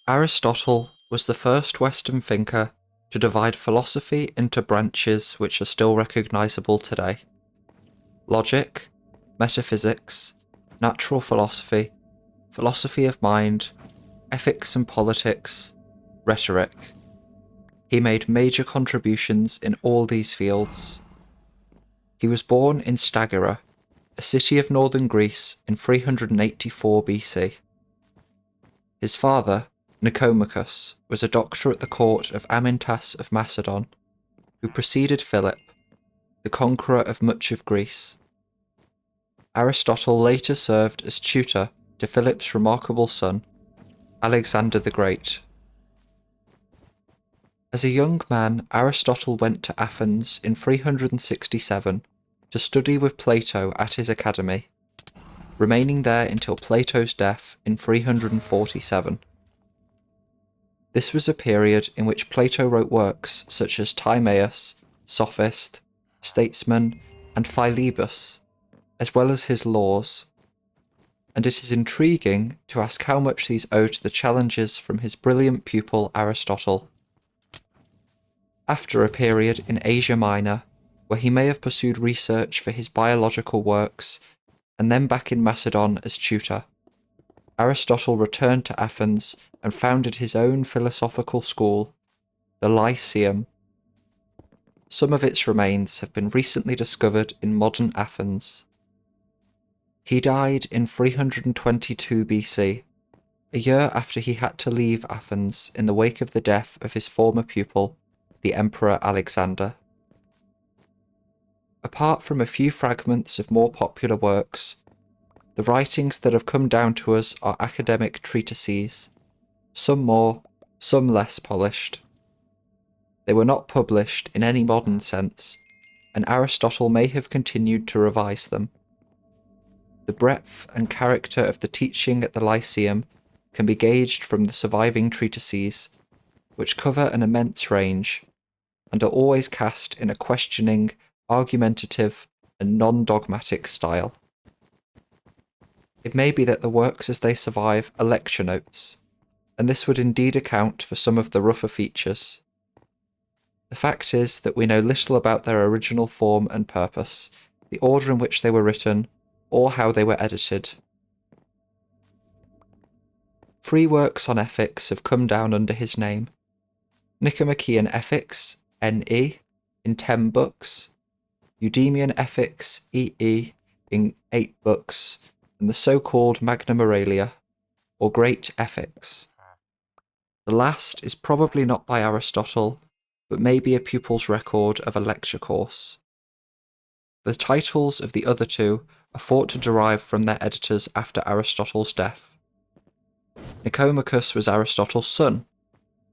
Aristotle was the first Western thinker to divide philosophy into branches which are still recognizable today: logic, metaphysics, natural philosophy, philosophy of mind, ethics and politics, rhetoric. He made major contributions in all these fields. He was born in Stagira, a city of northern Greece, in 384 BC. His father, Nicomachus, was a doctor at the court of Amyntas of Macedon, who preceded Philip, the conqueror of much of Greece. Aristotle later served as tutor to Philip's remarkable son, Alexander the Great. As a young man, Aristotle went to Athens in 367 to study with Plato at his academy, remaining there until Plato's death in 347. This was a period in which Plato wrote works such as Timaeus, Sophist, Statesman, and Philebus, as well as his Laws, and it is intriguing to ask how much these owe to the challenges from his brilliant pupil Aristotle. After a period in Asia Minor, where he may have pursued research for his biological works, and then back in Macedon as tutor, Aristotle returned to Athens and founded his own philosophical school, the Lyceum. Some of its remains have been recently discovered in modern Athens. He died in 322 BC, a year after he had to leave Athens in the wake of the death of his former pupil, the Emperor Alexander. Apart from a few fragments of more popular works, the writings that have come down to us are academic treatises, some more, some less polished. They were not published in any modern sense, and Aristotle may have continued to revise them. The breadth and character of the teaching at the Lyceum can be gauged from the surviving treatises, which cover an immense range, and are always cast in a questioning, argumentative, and non-dogmatic style. It may be that the works as they survive are lecture notes, and this would indeed account for some of the rougher features. The fact is that we know little about their original form and purpose, the order in which they were written, or how they were edited. 3 works on ethics have come down under his name: Nicomachean Ethics, N.E., in 10 books, Eudemian Ethics, E.E., in 8 books, and the so-called Magna Moralia, or Great Ethics. The last is probably not by Aristotle, but may be a pupil's record of a lecture course. The titles of the other 2 are thought to derive from their editors after Aristotle's death. Nicomachus was Aristotle's son,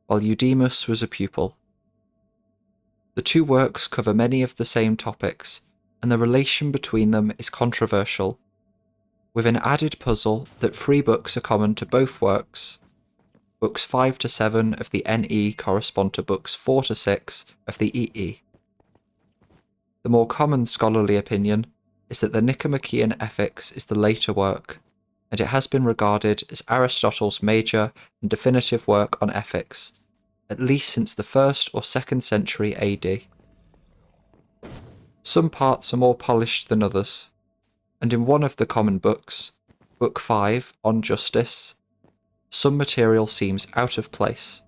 while Eudemus was a pupil. The 2 works cover many of the same topics, and the relation between them is controversial, with an added puzzle that 3 books are common to both works. Books 5 to 7 of the N.E. correspond to books 4 to 6 of the E.E. The more common scholarly opinion is that the Nicomachean Ethics is the later work, and it has been regarded as Aristotle's major and definitive work on ethics, at least since the 1st or 2nd century AD. Some parts are more polished than others, and in one of the common books, Book 5, on Justice, some material seems out of place.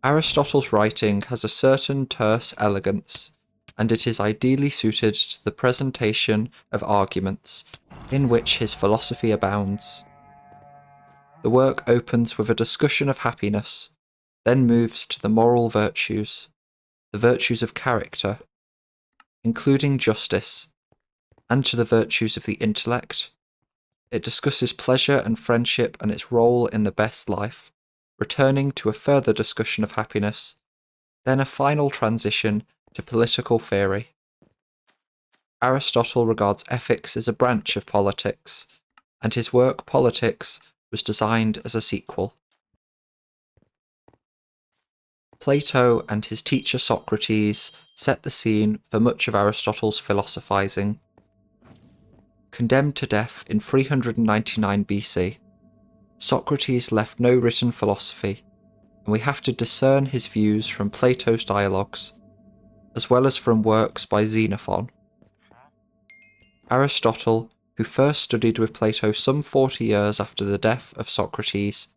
Aristotle's writing has a certain terse elegance, and it is ideally suited to the presentation of arguments, in which his philosophy abounds. The work opens with a discussion of happiness, then moves to the moral virtues, the virtues of character, including justice, and to the virtues of the intellect. It discusses pleasure and friendship and its role in the best life, returning to a further discussion of happiness, then a final transition to political theory. Aristotle regards ethics as a branch of politics, and his work Politics was designed as a sequel. Plato and his teacher Socrates set the scene for much of Aristotle's philosophizing. Condemned to death in 399 BC, Socrates left no written philosophy, and we have to discern his views from Plato's dialogues, as well as from works by Xenophon. Aristotle, who first studied with Plato some 40 years after the death of Socrates,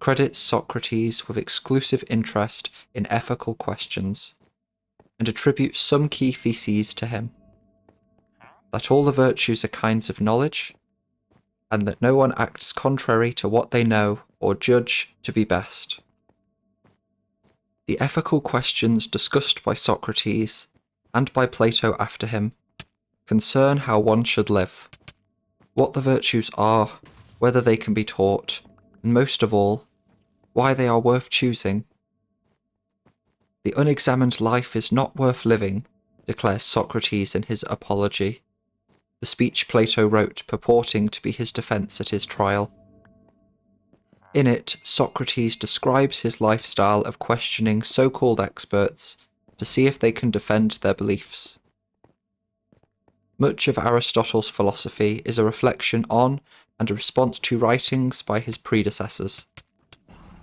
credits Socrates with exclusive interest in ethical questions, and attributes some key theses to him: that all the virtues are kinds of knowledge, and that no one acts contrary to what they know or judge to be best. The ethical questions discussed by Socrates, and by Plato after him, concern how one should live, what the virtues are, whether they can be taught, and most of all, why they are worth choosing. The unexamined life is not worth living, declares Socrates in his Apology, the speech Plato wrote purporting to be his defence at his trial. In it, Socrates describes his lifestyle of questioning so-called experts to see if they can defend their beliefs. Much of Aristotle's philosophy is a reflection on and a response to writings by his predecessors,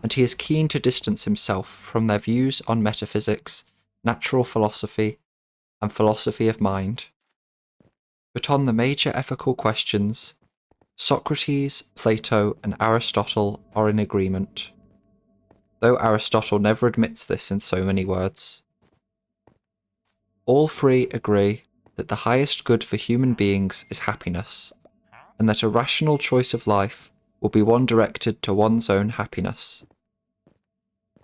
and he is keen to distance himself from their views on metaphysics, natural philosophy, and philosophy of mind. But on the major ethical questions, Socrates, Plato, and Aristotle are in agreement, though Aristotle never admits this in so many words. All three agree that the highest good for human beings is happiness, and that a rational choice of life will be one directed to one's own happiness.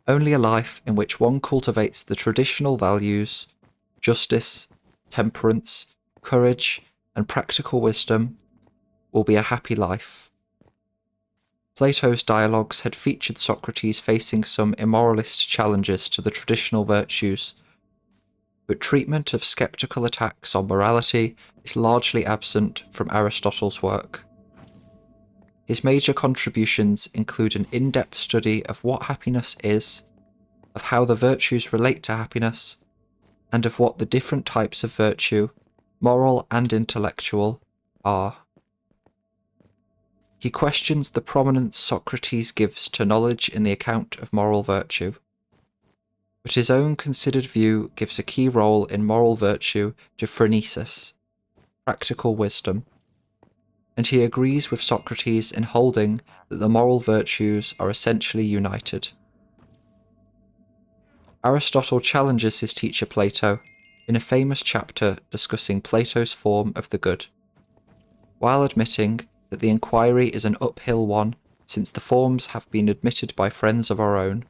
Only a life in which one cultivates the traditional values, justice, temperance, courage, and practical wisdom, will be a happy life. Plato's dialogues had featured Socrates facing some immoralist challenges to the traditional virtues, but treatment of skeptical attacks on morality is largely absent from Aristotle's work. His major contributions include an in-depth study of what happiness is, of how the virtues relate to happiness, and of what the different types of virtue, moral and intellectual, are. He questions the prominence Socrates gives to knowledge in the account of moral virtue, but his own considered view gives a key role in moral virtue to phronesis, practical wisdom, and he agrees with Socrates in holding that the moral virtues are essentially united. Aristotle challenges his teacher Plato in a famous chapter discussing Plato's form of the good, while admitting that the inquiry is an uphill one since the forms have been admitted by friends of our own.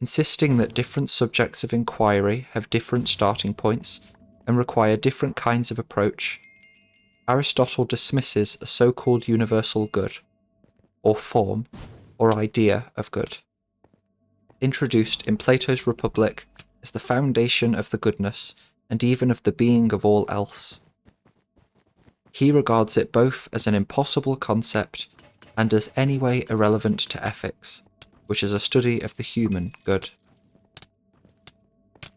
Insisting that different subjects of inquiry have different starting points and require different kinds of approach, Aristotle dismisses a so-called universal good, or form, or idea of good, introduced in Plato's Republic as the foundation of the goodness and even of the being of all else. He regards it both as an impossible concept and as anyway irrelevant to ethics, which is a study of the human good.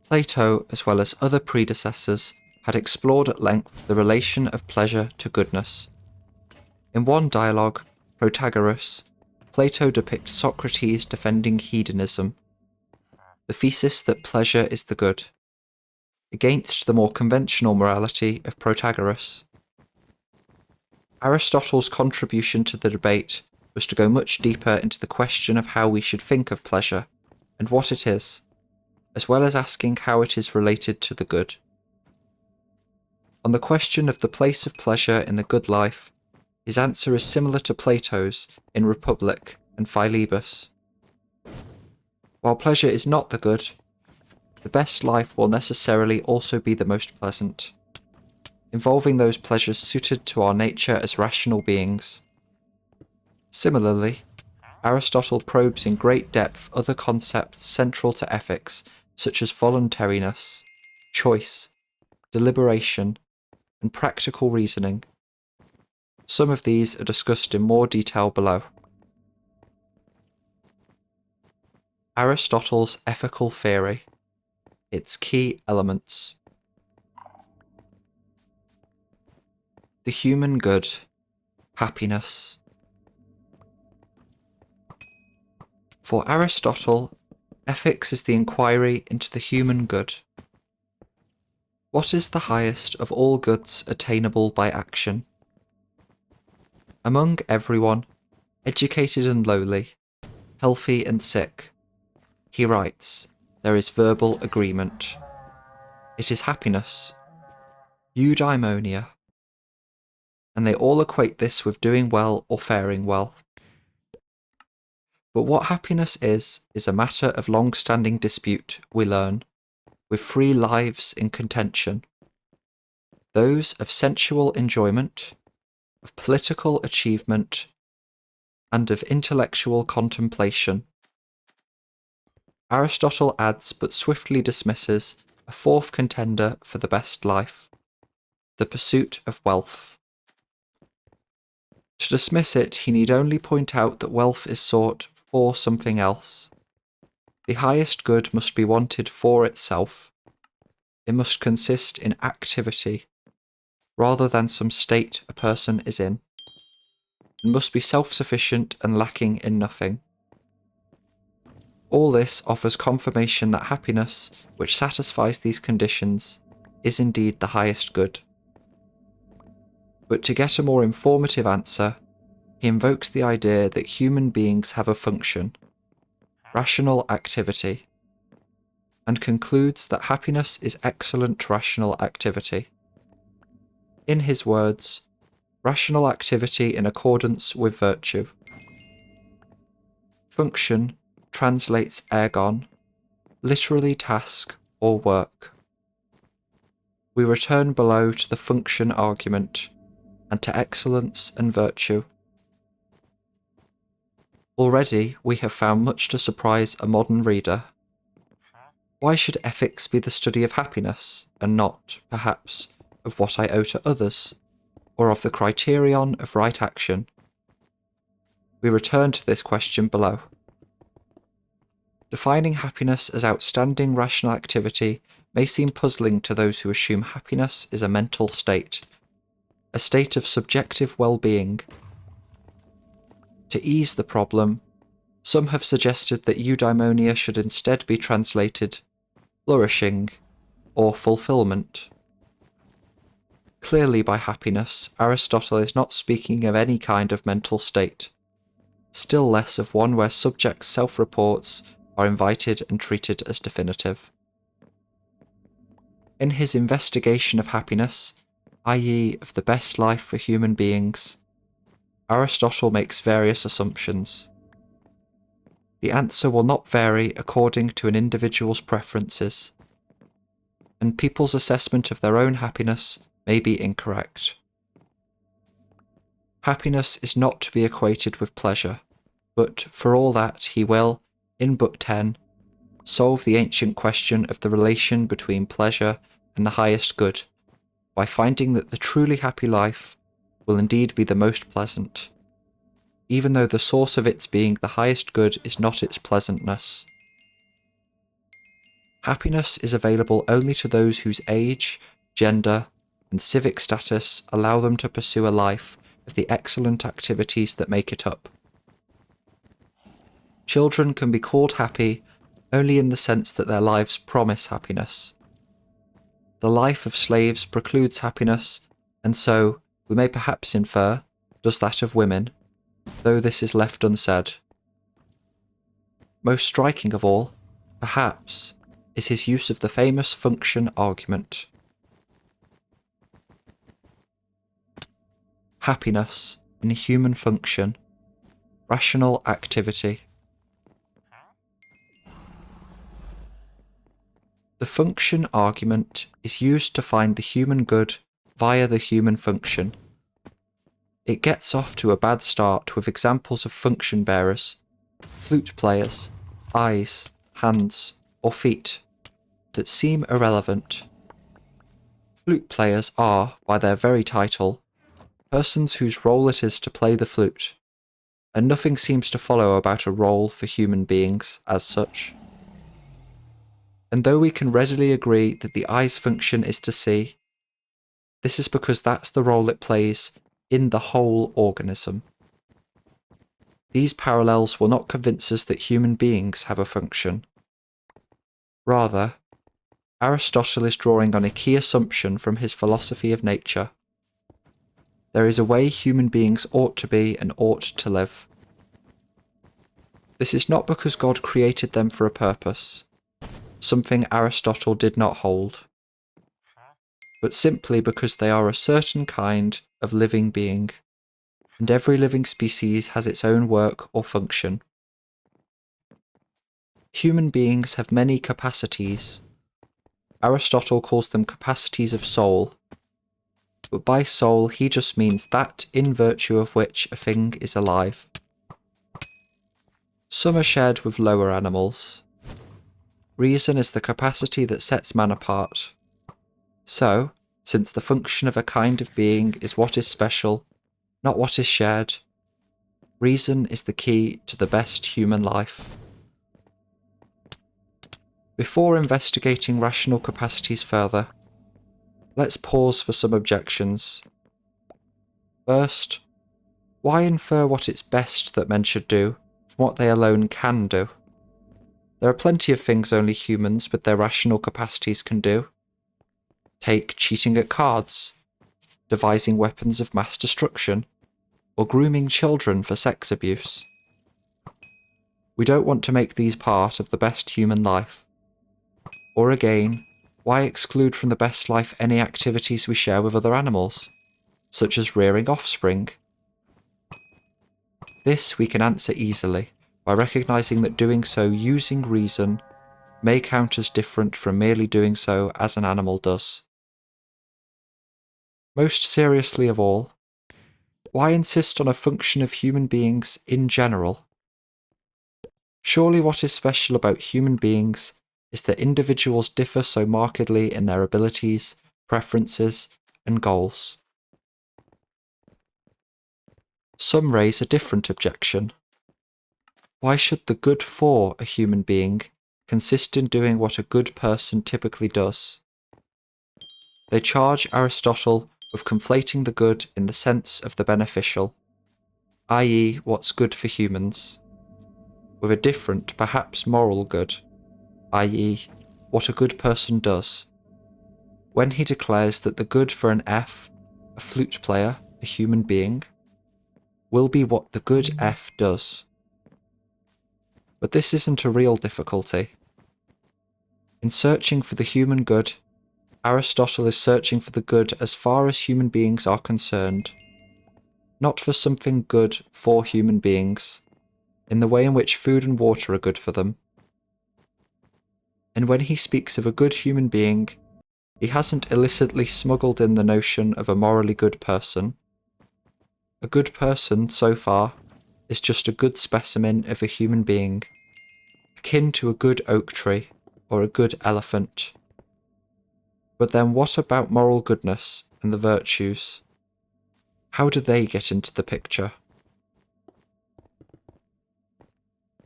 Plato, as well as other predecessors, had explored at length the relation of pleasure to goodness. In one dialogue, Protagoras, Plato depicts Socrates defending hedonism, the thesis that pleasure is the good, against the more conventional morality of Protagoras. Aristotle's contribution to the debate was to go much deeper into the question of how we should think of pleasure, and what it is, as well as asking how it is related to the good. On the question of the place of pleasure in the good life, his answer is similar to Plato's in Republic and Philebus. While pleasure is not the good, the best life will necessarily also be the most pleasant, involving those pleasures suited to our nature as rational beings. Similarly, Aristotle probes in great depth other concepts central to ethics, such as voluntariness, choice, deliberation, and practical reasoning. Some of these are discussed in more detail below. Aristotle's ethical theory, its key elements. The human good, happiness. For Aristotle, ethics is the inquiry into the human good. What is the highest of all goods attainable by action? Among everyone, educated and lowly, healthy and sick, he writes, there is verbal agreement. It is happiness, eudaimonia, and they all equate this with doing well or faring well. But what happiness is a matter of long-standing dispute, we learn, with 3 lives in contention. Those of sensual enjoyment, of political achievement, and of intellectual contemplation. Aristotle adds but swiftly dismisses a 4th contender for the best life, the pursuit of wealth. To dismiss it, he need only point out that wealth is sought for something else. The highest good must be wanted for itself. It must consist in activity, rather than some state a person is in, and must be self-sufficient and lacking in nothing. All this offers confirmation that happiness, which satisfies these conditions, is indeed the highest good. But to get a more informative answer, he invokes the idea that human beings have a function, rational activity, and concludes that happiness is excellent rational activity. In his words, rational activity in accordance with virtue. Function translates ergon, literally task or work. We return below to the function argument, and to excellence and virtue. Already we have found much to surprise a modern reader. Why should ethics be the study of happiness, and not, perhaps, of what I owe to others, or of the criterion of right action? We return to this question below. Defining happiness as outstanding rational activity may seem puzzling to those who assume happiness is a mental state, a state of subjective well-being. To ease the problem, some have suggested that eudaimonia should instead be translated flourishing or fulfillment. Clearly by happiness, Aristotle is not speaking of any kind of mental state, still less of one where subjects' self-reports are invited and treated as definitive. In his investigation of happiness, i.e. of the best life for human beings, Aristotle makes various assumptions. The answer will not vary according to an individual's preferences, and people's assessment of their own happiness may be incorrect. Happiness is not to be equated with pleasure, but for all that he will, in Book 10, solve the ancient question of the relation between pleasure and the highest good, by finding that the truly happy life will indeed be the most pleasant, even though the source of its being the highest good is not its pleasantness. Happiness is available only to those whose age, gender, and civic status allow them to pursue a life of the excellent activities that make it up. Children can be called happy only in the sense that their lives promise happiness. The life of slaves precludes happiness, and so, we may perhaps infer, does that of women, though this is left unsaid. Most striking of all, perhaps, is his use of the famous function argument. Happiness in human function, rational activity. The function argument is used to find the human good via the human function. It gets off to a bad start with examples of function bearers, flute players, eyes, hands, or feet, that seem irrelevant. Flute players are, by their very title, persons whose role it is to play the flute, and nothing seems to follow about a role for human beings as such. And though we can readily agree that the eye's function is to see, this is because that's the role it plays in the whole organism. these parallels will not convince us that human beings have a function. Rather, Aristotle is drawing on a key assumption from his philosophy of nature. There is a way human beings ought to be and ought to live. This is not because God created them for a purpose, something Aristotle did not hold, but simply because they are a certain kind of living being, and every living species has its own work or function. Human beings have many capacities. Aristotle calls them capacities of soul, but by soul he just means that in virtue of which a thing is alive. Some are shared with lower animals. Reason is the capacity that sets man apart. So, since the function of a kind of being is what is special, not what is shared, reason is the key to the best human life. Before investigating rational capacities further, let's pause for some objections. First, why infer what it's best that men should do from what they alone can do? There are plenty of things only humans with their rational capacities can do. Take cheating at cards, devising weapons of mass destruction, or grooming children for sex abuse. We don't want to make these part of the best human life. Or again, why exclude from the best life any activities we share with other animals, such as rearing offspring? This we can answer easily by recognizing that doing so using reason may count as different from merely doing so as an animal does. Most seriously of all, why insist on a function of human beings in general? Surely what is special about human beings is that individuals differ so markedly in their abilities, preferences, and goals. Some raise a different objection. Why should the good for a human being consist in doing what a good person typically does? They charge Aristotle with conflating the good in the sense of the beneficial, i.e. what's good for humans, with a different, perhaps moral good, i.e. what a good person does, when he declares that the good for an F, a flute player, a human being, will be what the good F does. But this isn't a real difficulty. In searching for the human good, Aristotle is searching for the good as far as human beings are concerned, not for something good for human beings, in the way in which food and water are good for them. And when he speaks of a good human being, he hasn't illicitly smuggled in the notion of a morally good person. A good person, so far, is just a good specimen of a human being, akin to a good oak tree or a good elephant. But then what about moral goodness and the virtues? How do they get into the picture?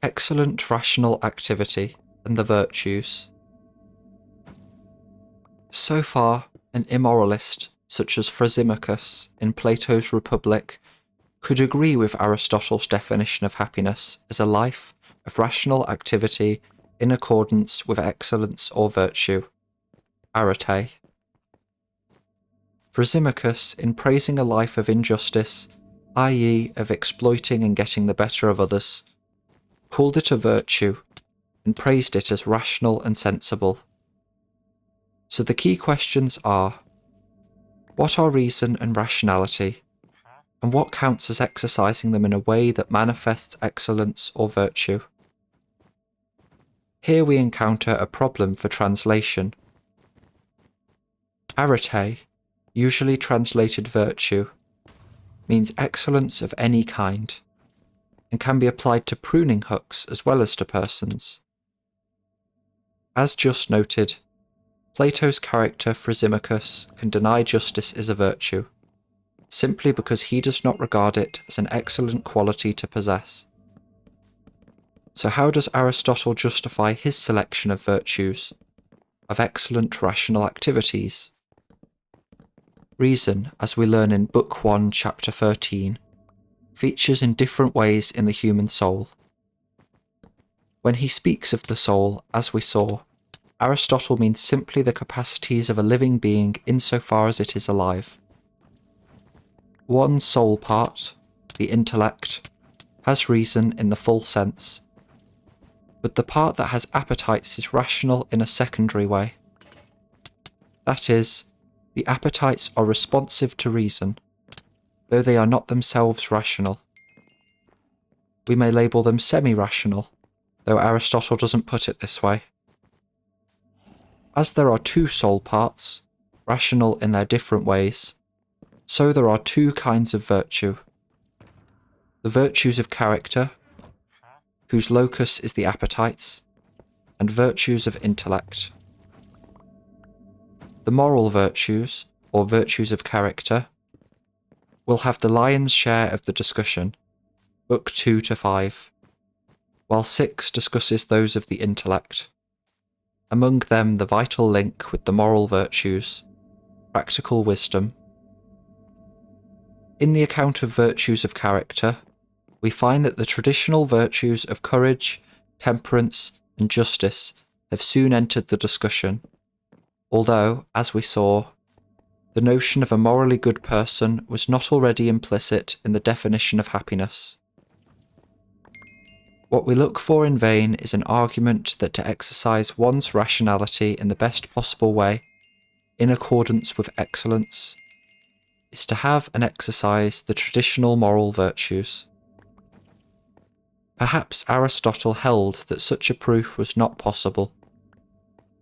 Excellent rational activity and the virtues. So far, an immoralist such as Thrasymachus in Plato's Republic could agree with Aristotle's definition of happiness as a life of rational activity in accordance with excellence or virtue, arete. Thrasymachus, in praising a life of injustice, i.e. of exploiting and getting the better of others, called it a virtue and praised it as rational and sensible. So the key questions are, what are reason and rationality, and what counts as exercising them in a way that manifests excellence or virtue? Here we encounter a problem for translation. Arete, usually translated virtue, means excellence of any kind, and can be applied to pruning hooks as well as to persons. As just noted, Plato's character Thrasymachus can deny justice is a virtue, simply because he does not regard it as an excellent quality to possess. So how does Aristotle justify his selection of virtues, of excellent rational activities? Reason, as we learn in Book 1, Chapter 13, features in different ways in the human soul. When he speaks of the soul, as we saw, Aristotle means simply the capacities of a living being insofar as it is alive. One soul part, the intellect, has reason in the full sense, but the part that has appetites is rational in a secondary way. That is, the appetites are responsive to reason, though they are not themselves rational. We may label them semi-rational, though Aristotle doesn't put it this way. As there are two soul parts, rational in their different ways, so there are two kinds of virtue. The virtues of character, whose locus is the appetites, and virtues of intellect. The moral virtues, or virtues of character, will have the lion's share of the discussion, Book 2 to 5, while 6 discusses those of the intellect. Among them the vital link with the moral virtues, practical wisdom. In the account of virtues of character, we find that the traditional virtues of courage, temperance, and justice have soon entered the discussion, although, as we saw, the notion of a morally good person was not already implicit in the definition of happiness. What we look for in vain is an argument that to exercise one's rationality in the best possible way, in accordance with excellence, is to have and exercise the traditional moral virtues. Perhaps Aristotle held that such a proof was not possible,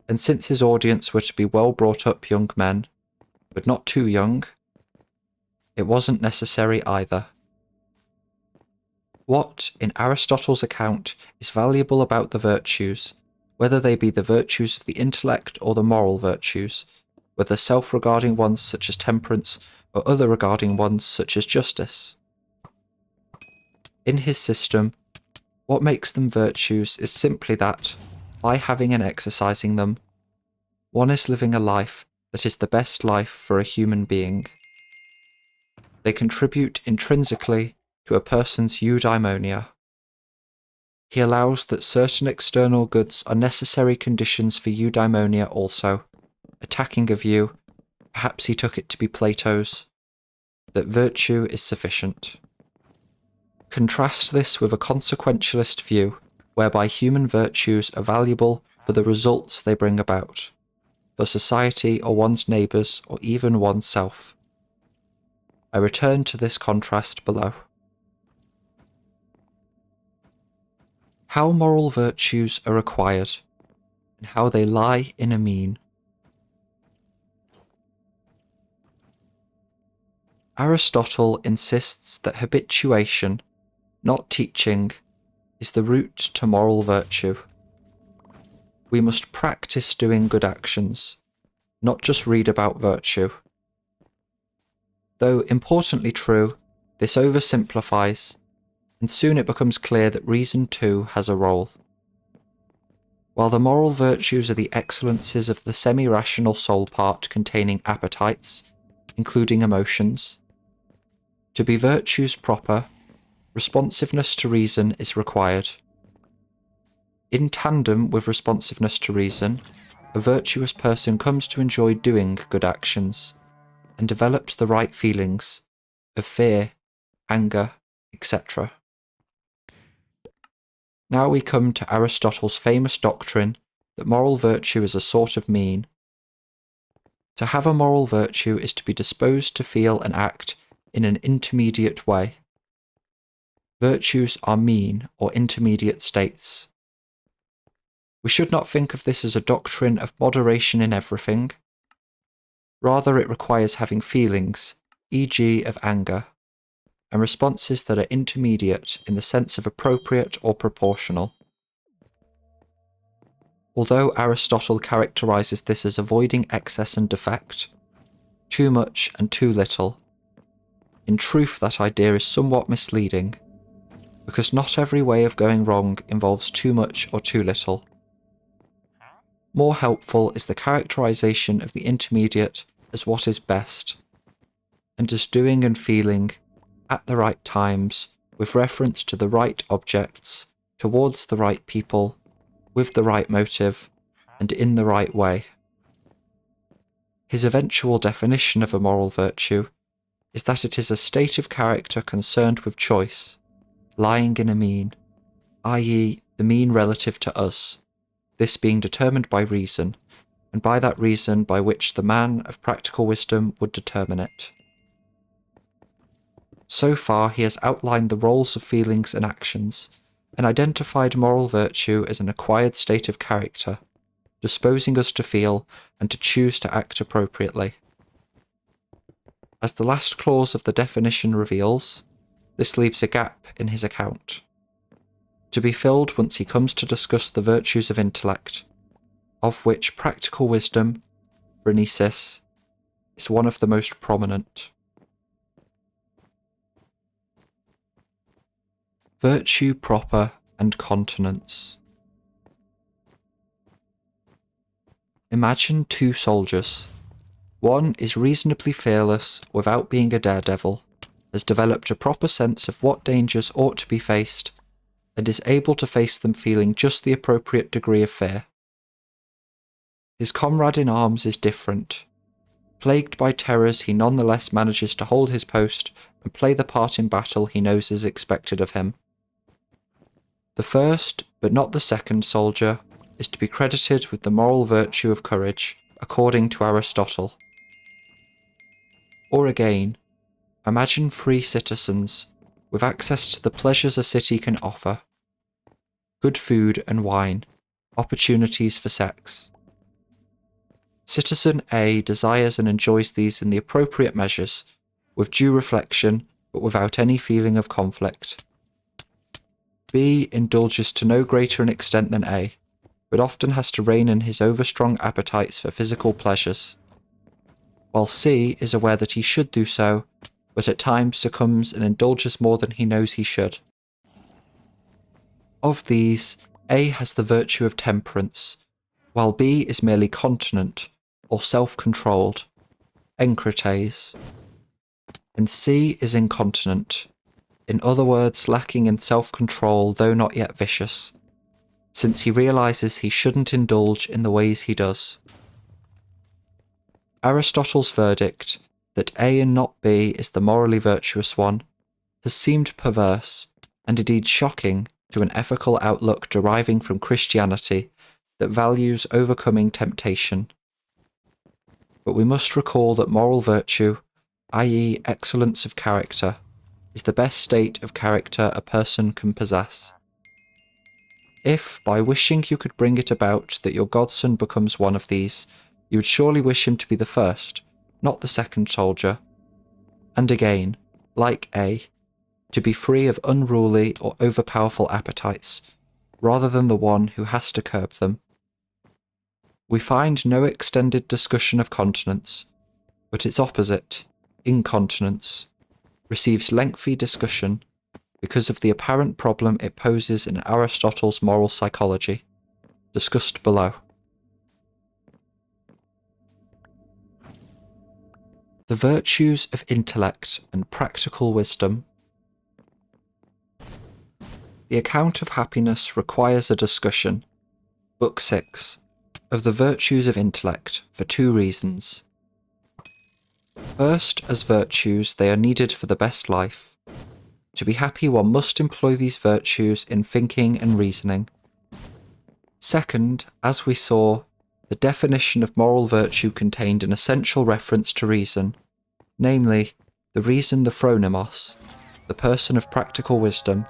and since his audience were to be well brought up young men, but not too young, it wasn't necessary either. What, in Aristotle's account, is valuable about the virtues, whether they be the virtues of the intellect or the moral virtues, whether self-regarding ones such as temperance or other regarding ones such as justice? In his system, what makes them virtues is simply that, by having and exercising them, one is living a life that is the best life for a human being. They contribute intrinsically to a person's eudaimonia. He allows that certain external goods are necessary conditions for eudaimonia also, attacking a view, perhaps he took it to be Plato's, that virtue is sufficient. Contrast this with a consequentialist view, whereby human virtues are valuable for the results they bring about, for society or one's neighbours or even oneself. I return to this contrast below. How moral virtues are acquired, and how they lie in a mean. Aristotle insists that habituation, not teaching, is the route to moral virtue. We must practice doing good actions, not just read about virtue. Though importantly true, this oversimplifies, and soon it becomes clear that reason too has a role. While the moral virtues are the excellences of the semi-rational soul part containing appetites, including emotions, to be virtues proper, responsiveness to reason is required. In tandem with responsiveness to reason, a virtuous person comes to enjoy doing good actions, and develops the right feelings of fear, anger, etc. Now we come to Aristotle's famous doctrine that moral virtue is a sort of mean. To have a moral virtue is to be disposed to feel and act in an intermediate way. Virtues are mean or intermediate states. We should not think of this as a doctrine of moderation in everything. Rather, it requires having feelings, e.g. of anger, and responses that are intermediate in the sense of appropriate or proportional. Although Aristotle characterizes this as avoiding excess and defect, too much and too little, in truth that idea is somewhat misleading, because not every way of going wrong involves too much or too little. More helpful is the characterization of the intermediate as what is best, and as doing and feeling at the right times, with reference to the right objects, towards the right people, with the right motive, and in the right way. His eventual definition of a moral virtue is that it is a state of character concerned with choice, lying in a mean, i.e. the mean relative to us, this being determined by reason, and by that reason by which the man of practical wisdom would determine it. So far he has outlined the roles of feelings and actions, and identified moral virtue as an acquired state of character, disposing us to feel and to choose to act appropriately. As the last clause of the definition reveals, this leaves a gap in his account, to be filled once he comes to discuss the virtues of intellect, of which practical wisdom, phronesis, is one of the most prominent. Virtue proper and continence. Imagine two soldiers. One is reasonably fearless without being a daredevil, has developed a proper sense of what dangers ought to be faced, and is able to face them feeling just the appropriate degree of fear. His comrade in arms is different. Plagued by terrors, he nonetheless manages to hold his post and play the part in battle he knows is expected of him. The first, but not the second soldier, is to be credited with the moral virtue of courage, according to Aristotle. Or again, imagine free citizens, with access to the pleasures a city can offer. Good food and wine, opportunities for sex. Citizen A desires and enjoys these in the appropriate measures, with due reflection, but without any feeling of conflict. B indulges to no greater an extent than A, but often has to rein in his overstrong appetites for physical pleasures, while C is aware that he should do so, but at times succumbs and indulges more than he knows he should. Of these, A has the virtue of temperance, while B is merely continent, or self-controlled, enkrates, and C is incontinent, in other words lacking in self-control though not yet vicious, since he realises he shouldn't indulge in the ways he does. Aristotle's verdict, that A and not B is the morally virtuous one, has seemed perverse, and indeed shocking, to an ethical outlook deriving from Christianity that values overcoming temptation. But we must recall that moral virtue, i.e. excellence of character, is the best state of character a person can possess. If, by wishing you could bring it about that your godson becomes one of these, you would surely wish him to be the first, not the second soldier, and again, like A, to be free of unruly or overpowerful appetites, rather than the one who has to curb them. We find no extended discussion of continence, but its opposite, incontinence, receives lengthy discussion because of the apparent problem it poses in Aristotle's moral psychology, discussed below. The virtues of intellect and practical wisdom. The account of happiness requires a discussion, Book 6, of the virtues of intellect for two reasons. First, as virtues, they are needed for the best life. To be happy, one must employ these virtues in thinking and reasoning. Second, as we saw, the definition of moral virtue contained an essential reference to reason, namely, the reason the phronimos, the person of practical wisdom,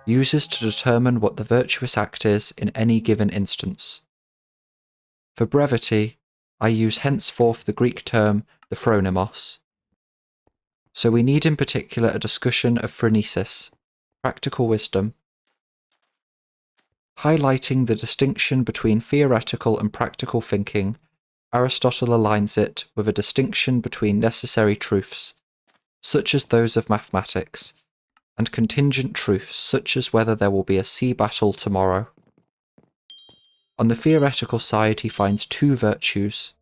uses to determine what the virtuous act is in any given instance. For brevity, I use henceforth the Greek term the phronimos. So we need in particular a discussion of phronesis, practical wisdom. Highlighting the distinction between theoretical and practical thinking, Aristotle aligns it with a distinction between necessary truths, such as those of mathematics, and contingent truths, such as whether there will be a sea battle tomorrow. On the theoretical side, he finds two virtues: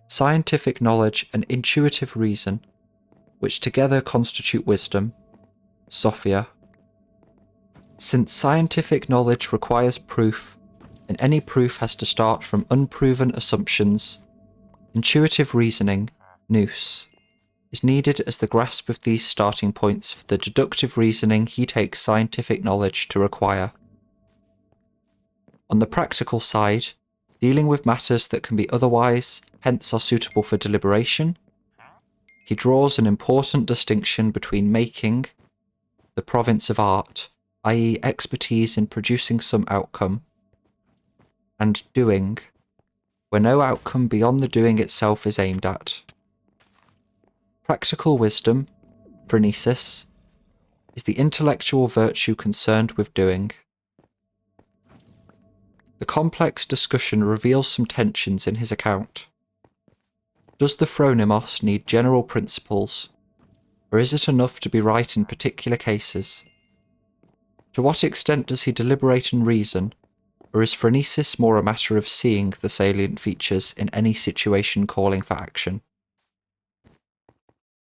scientific knowledge and intuitive reason, which together constitute wisdom, Sophia. Since scientific knowledge requires proof, and any proof has to start from unproven assumptions, intuitive reasoning, nous, is needed as the grasp of these starting points for the deductive reasoning he takes scientific knowledge to require. On the practical side, dealing with matters that can be otherwise, hence are suitable for deliberation, he draws an important distinction between making, the province of art, i.e. expertise in producing some outcome, and doing, where no outcome beyond the doing itself is aimed at. Practical wisdom, phronesis, is the intellectual virtue concerned with doing. The complex discussion reveals some tensions in his account. Does the phronimos need general principles, or is it enough to be right in particular cases? To what extent does he deliberate and reason, or is phronesis more a matter of seeing the salient features in any situation calling for action?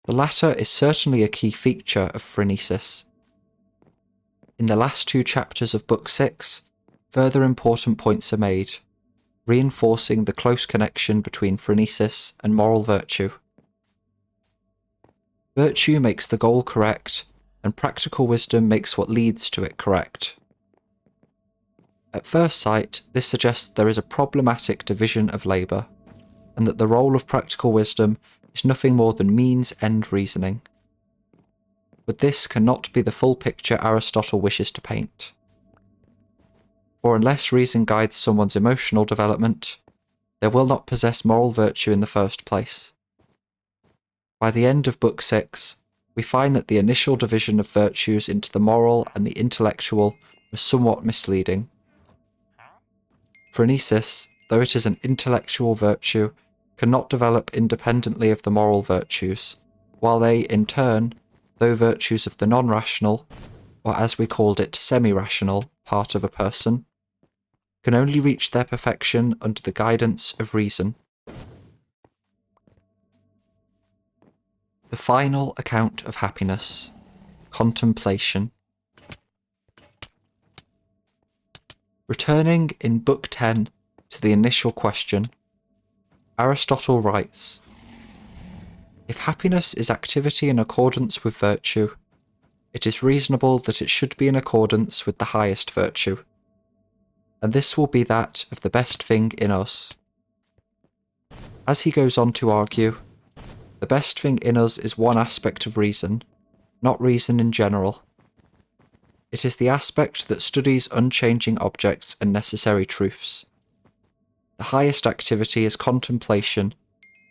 The latter is certainly a key feature of phronesis. In the last 2 chapters of Book 6, further important points are made, reinforcing the close connection between phronesis and moral virtue. Virtue makes the goal correct, and practical wisdom makes what leads to it correct. At first sight, this suggests there is a problematic division of labour, and that the role of practical wisdom is nothing more than means-end reasoning. But this cannot be the full picture Aristotle wishes to paint. For unless reason guides someone's emotional development, they will not possess moral virtue in the first place. By the end of Book 6, we find that the initial division of virtues into the moral and the intellectual was somewhat misleading. Phronesis, though it is an intellectual virtue, cannot develop independently of the moral virtues, while they, in turn, though virtues of the non-rational, or as we called it, semi-rational, part of a person, can only reach their perfection under the guidance of reason. The final account of happiness, Contemplation. Returning in Book 10 to the initial question, Aristotle writes, "If happiness is activity in accordance with virtue, it is reasonable that it should be in accordance with the highest virtue, and this will be that of the best thing in us." As he goes on to argue, the best thing in us is one aspect of reason, not reason in general. It is the aspect that studies unchanging objects and necessary truths. The highest activity is contemplation,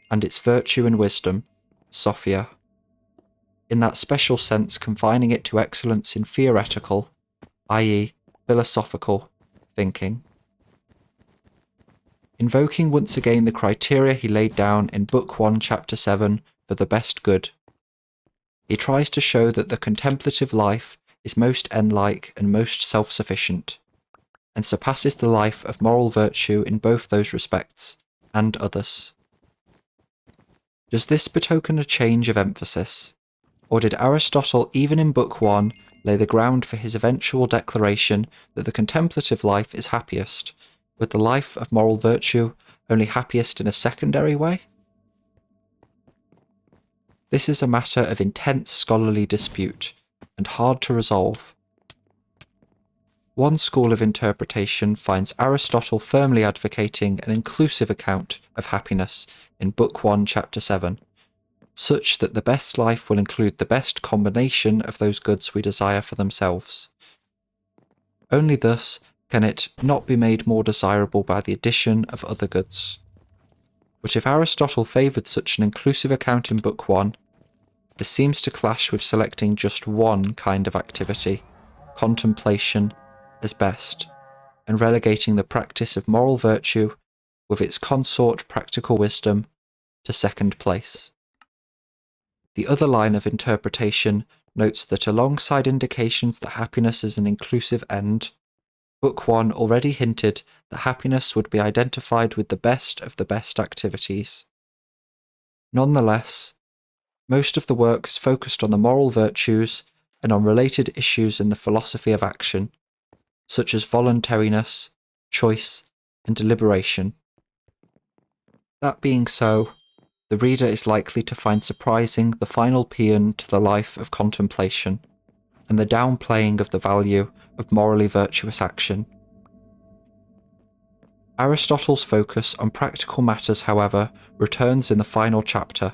and its virtue and wisdom, Sophia, in that special sense confining it to excellence in theoretical, i.e. philosophical, thinking. Invoking once again the criteria he laid down in Book 1, Chapter 7 for the best good, he tries to show that the contemplative life is most end-like and most self-sufficient, and surpasses the life of moral virtue in both those respects, and others. Does this betoken a change of emphasis, or did Aristotle even in Book 1 lay the ground for his eventual declaration that the contemplative life is happiest, with the life of moral virtue only happiest in a secondary way? This is a matter of intense scholarly dispute, and hard to resolve. One school of interpretation finds Aristotle firmly advocating an inclusive account of happiness in Book 1, Chapter 7, such that the best life will include the best combination of those goods we desire for themselves. Only thus can it not be made more desirable by the addition of other goods. But if Aristotle favoured such an inclusive account in Book 1, this seems to clash with selecting just one kind of activity, contemplation, as best, and relegating the practice of moral virtue, with its consort practical wisdom, to second place. The other line of interpretation notes that alongside indications that happiness is an inclusive end, Book 1 already hinted that happiness would be identified with the best of the best activities. Nonetheless, Most of the work is focused on the moral virtues and on related issues in the philosophy of action, such as voluntariness, choice, and deliberation. That being so, the reader is likely to find surprising the final paean to the life of contemplation, and the downplaying of the value of morally virtuous action. Aristotle's focus on practical matters, however, returns in the final chapter.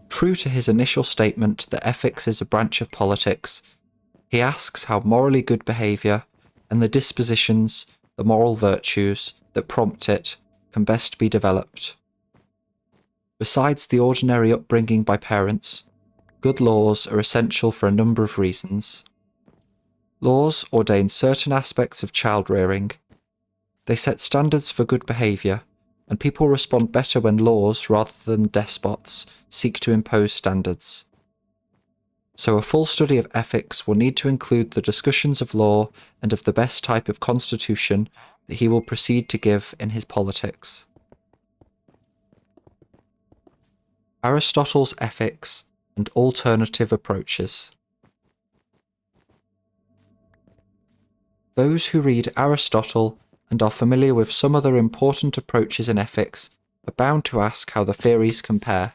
True to his initial statement that ethics is a branch of politics, he asks how morally good behaviour and the dispositions, the moral virtues that prompt it, can best be developed. Besides the ordinary upbringing by parents, good laws are essential for a number of reasons. Laws ordain certain aspects of child rearing. They set standards for good behaviour, and people respond better when laws, rather than despots, seek to impose standards. So a full study of ethics will need to include the discussions of law and of the best type of constitution that he will proceed to give in his Politics. Aristotle's Ethics and Alternative Approaches. Those who read Aristotle and are familiar with some other important approaches in ethics are bound to ask how the theories compare.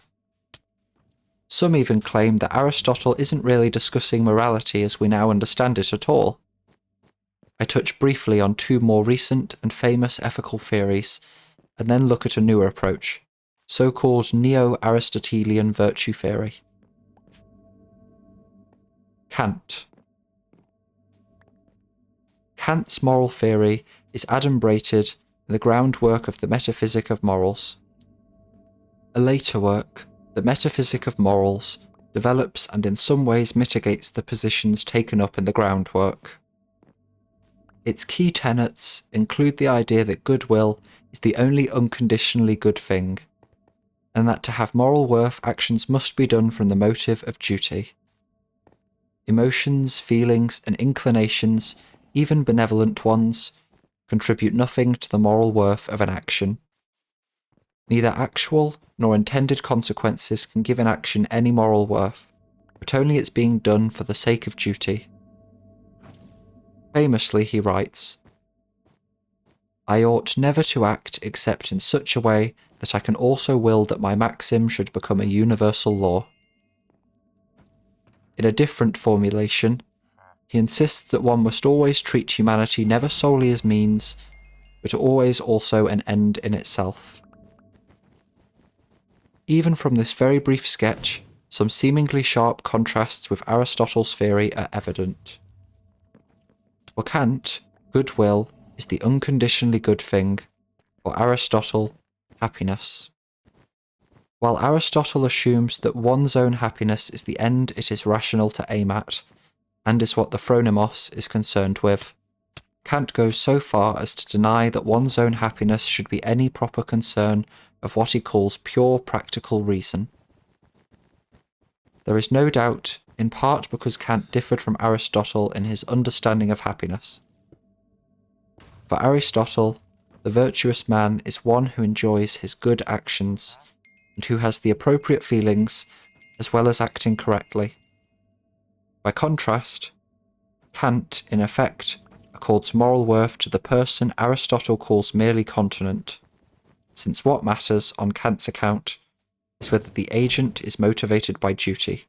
Some even claim that Aristotle isn't really discussing morality as we now understand it at all. I touch briefly on two more recent and famous ethical theories, and then look at a newer approach, so-called Neo-Aristotelian virtue theory. Kant. Kant's moral theory is adumbrated in the groundwork of the Metaphysic of Morals. A later work, the Metaphysic of Morals, develops and in some ways mitigates the positions taken up in the groundwork. Its key tenets include the idea that goodwill is the only unconditionally good thing, and that to have moral worth, actions must be done from the motive of duty. Emotions, feelings, and inclinations, even benevolent ones, contribute nothing to the moral worth of an action. Neither actual nor intended consequences can give an action any moral worth, but only its being done for the sake of duty. Famously, he writes, "I ought never to act except in such a way that I can also will that my maxim should become a universal law." In a different formulation, he insists that one must always treat humanity never solely as means, but always also an end in itself. Even from this very brief sketch, some seemingly sharp contrasts with Aristotle's theory are evident. For Kant, goodwill is the unconditionally good thing, for Aristotle, happiness. While Aristotle assumes that one's own happiness is the end it is rational to aim at, and is what the phronimos is concerned with, Kant goes so far as to deny that one's own happiness should be any proper concern of what he calls pure practical reason. There is no doubt, in part because Kant differed from Aristotle in his understanding of happiness. For Aristotle, the virtuous man is one who enjoys his good actions, and who has the appropriate feelings, as well as acting correctly. By contrast, Kant, in effect, accords moral worth to the person Aristotle calls merely continent, since what matters, on Kant's account, is whether the agent is motivated by duty,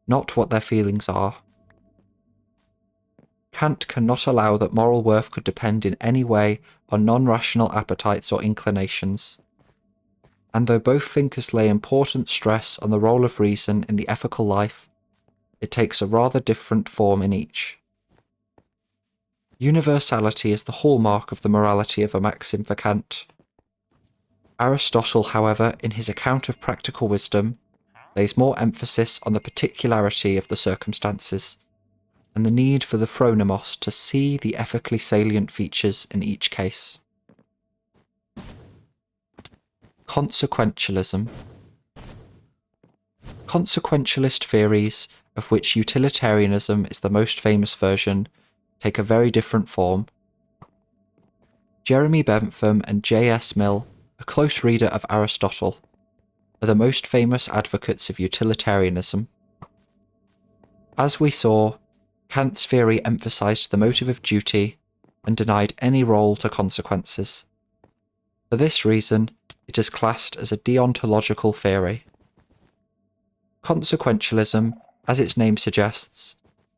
not what their feelings are. Kant cannot allow that moral worth could depend in any way on non-rational appetites or inclinations. And though both thinkers lay important stress on the role of reason in the ethical life, it takes a rather different form in each. Universality is the hallmark of the morality of a maxim for Kant. Aristotle, however, in his account of practical wisdom, lays more emphasis on the particularity of the circumstances, and the need for the phronimos to see the ethically salient features in each case. Consequentialism. Consequentialist theories, of which utilitarianism is the most famous version, take a very different form. Jeremy Bentham and J.S. Mill, a close reader of Aristotle, are the most famous advocates of utilitarianism. As we saw, Kant's theory emphasized the motive of duty and denied any role to consequences. For this reason, it is classed as a deontological theory. Consequentialism, as its name suggests,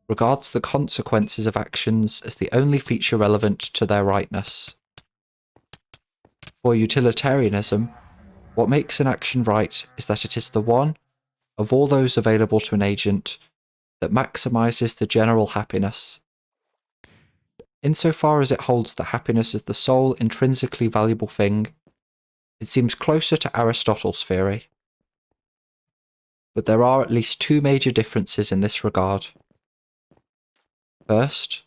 regards the consequences of actions as the only feature relevant to their rightness. For utilitarianism, what makes an action right is that it is the one, of all those available to an agent, that maximizes the general happiness. Insofar as it holds that happiness is the sole intrinsically valuable thing, it seems closer to Aristotle's theory. But there are at least two major differences in this regard. First,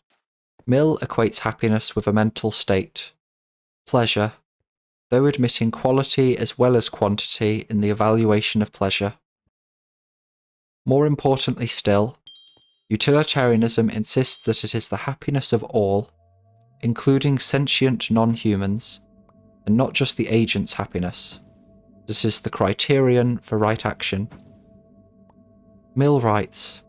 Mill equates happiness with a mental state, pleasure, though admitting quality as well as quantity in the evaluation of pleasure. More importantly still, utilitarianism insists that it is the happiness of all, including sentient non-humans, and not just the agent's happiness, that is the criterion for right action. Mill writes,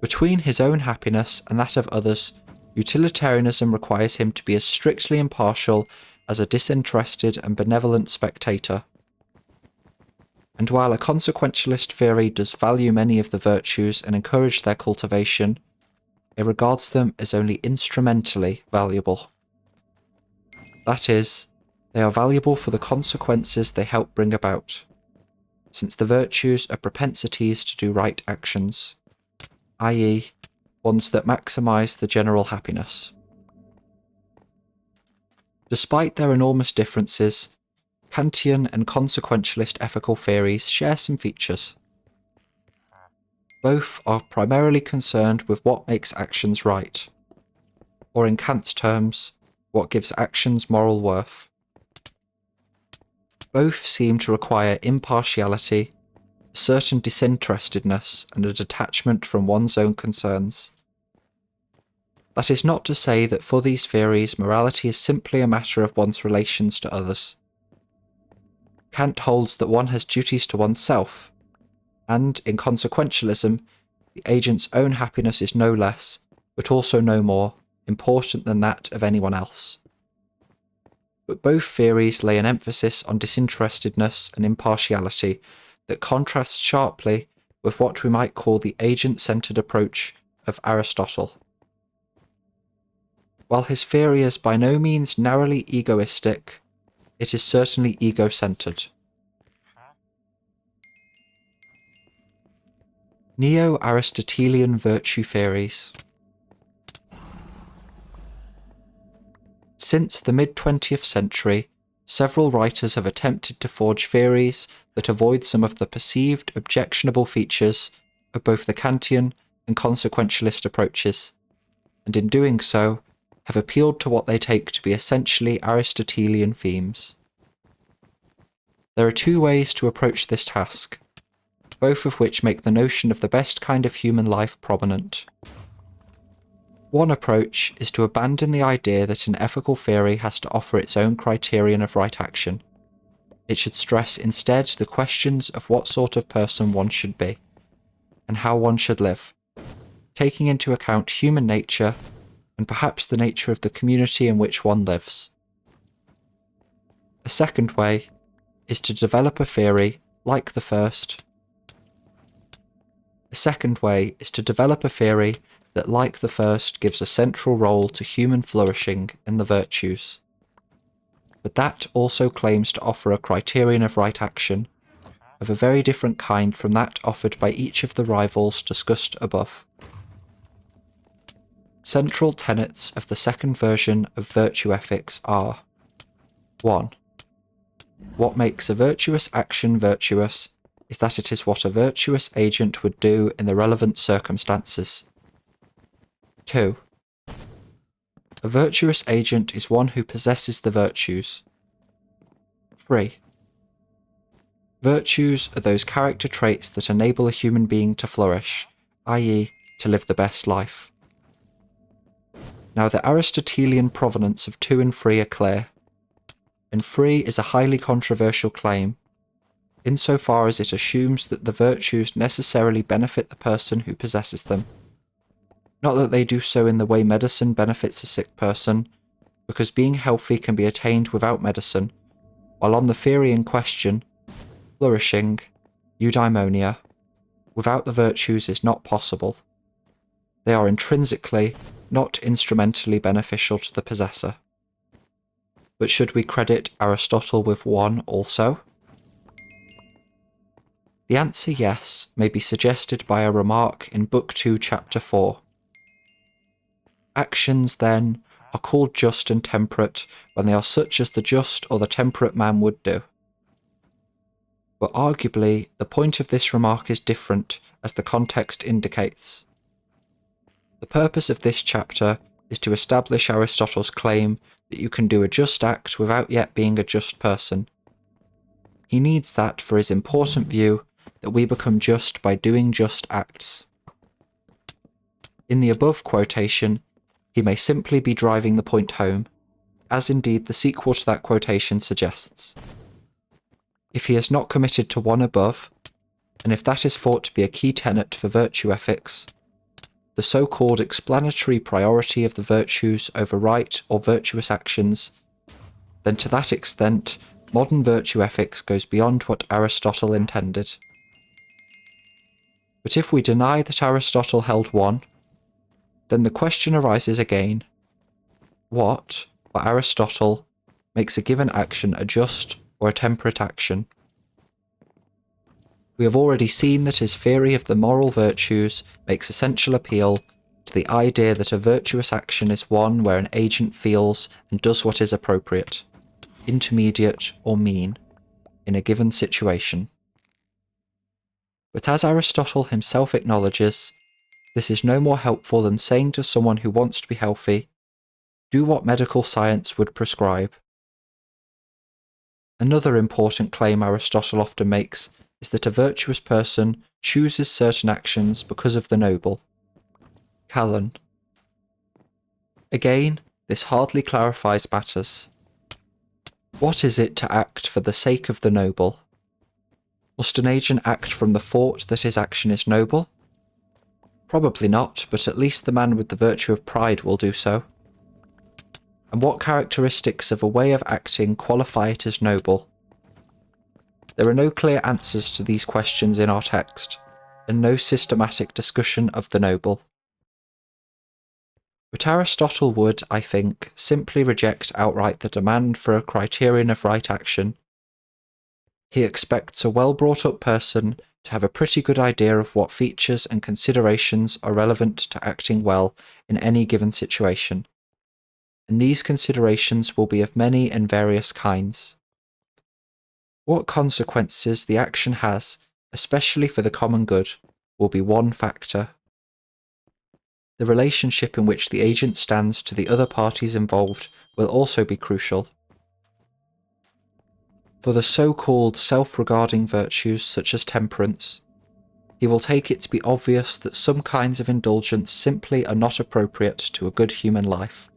"Between his own happiness and that of others, utilitarianism requires him to be as strictly impartial as a disinterested and benevolent spectator. And while a consequentialist theory does value many of the virtues and encourage their cultivation, it regards them as only instrumentally valuable. That is, they are valuable for the consequences they help bring about, since the virtues are propensities to do right actions, i.e., ones that maximize the general happiness." Despite their enormous differences, Kantian and consequentialist ethical theories share some features. Both are primarily concerned with what makes actions right, or in Kant's terms, what gives actions moral worth. Both seem to require impartiality, a certain disinterestedness, and a detachment from one's own concerns. That is not to say that for these theories morality is simply a matter of one's relations to others. Kant holds that one has duties to oneself, and in consequentialism, the agent's own happiness is no less, but also no more, important than that of anyone else. But both theories lay an emphasis on disinterestedness and impartiality that contrasts sharply with what we might call the agent-centered approach of Aristotle. While his theory is by no means narrowly egoistic, it is certainly ego-centered. Neo-Aristotelian virtue theories. Since the mid-20th century, several writers have attempted to forge theories that avoid some of the perceived objectionable features of both the Kantian and consequentialist approaches, and in doing so, have appealed to what they take to be essentially Aristotelian themes. There are two ways to approach this task, both of which make the notion of the best kind of human life prominent. One approach is to abandon the idea that an ethical theory has to offer its own criterion of right action. It should stress instead the questions of what sort of person one should be, and how one should live, taking into account human nature and perhaps the nature of the community in which one lives. A second way is to develop a theory like the first. That, like the first, gives a central role to human flourishing and the virtues. But that also claims to offer a criterion of right action, of a very different kind from that offered by each of the rivals discussed above. Central tenets of the second version of virtue ethics are: 1. What makes a virtuous action virtuous is that it is what a virtuous agent would do in the relevant circumstances. 2. A virtuous agent is one who possesses the virtues. 3. Virtues are those character traits that enable a human being to flourish, i.e., to live the best life. Now the Aristotelian provenance of 2 and 3 are clear, and 3 is a highly controversial claim, insofar as it assumes that the virtues necessarily benefit the person who possesses them. Not that they do so in the way medicine benefits a sick person, because being healthy can be attained without medicine, while on the theory in question, flourishing, eudaimonia, without the virtues is not possible. They are intrinsically, not instrumentally beneficial to the possessor. But should we credit Aristotle with one also? The answer yes may be suggested by a remark in Book 2, Chapter 4. Actions, then, are called just and temperate when they are such as the just or the temperate man would do. But arguably, the point of this remark is different, as the context indicates. The purpose of this chapter is to establish Aristotle's claim that you can do a just act without yet being a just person. He needs that for his important view that we become just by doing just acts. In the above quotation, he may simply be driving the point home, as indeed the sequel to that quotation suggests. If he is not committed to one above, and if that is thought to be a key tenet for virtue ethics, the so-called explanatory priority of the virtues over right or virtuous actions, then to that extent, modern virtue ethics goes beyond what Aristotle intended. But if we deny that Aristotle held one, then the question arises again: what, for Aristotle, makes a given action a just or a temperate action? We have already seen that his theory of the moral virtues makes essential appeal to the idea that a virtuous action is one where an agent feels and does what is appropriate, intermediate or mean, in a given situation. But as Aristotle himself acknowledges, this is no more helpful than saying to someone who wants to be healthy, do what medical science would prescribe. Another important claim Aristotle often makes is that a virtuous person chooses certain actions because of the noble. Callan. Again, this hardly clarifies matters. What is it to act for the sake of the noble? Must an agent act from the thought that his action is noble? Probably not, but at least the man with the virtue of pride will do so. And what characteristics of a way of acting qualify it as noble? There are no clear answers to these questions in our text, and no systematic discussion of the noble. But Aristotle would, I think, simply reject outright the demand for a criterion of right action. He expects a well-brought-up person to have a pretty good idea of what features and considerations are relevant to acting well in any given situation, and these considerations will be of many and various kinds. What consequences the action has, especially for the common good, will be one factor. The relationship in which the agent stands to the other parties involved will also be crucial. For the so-called self-regarding virtues such as temperance, he will take it to be obvious that some kinds of indulgence simply are not appropriate to a good human life,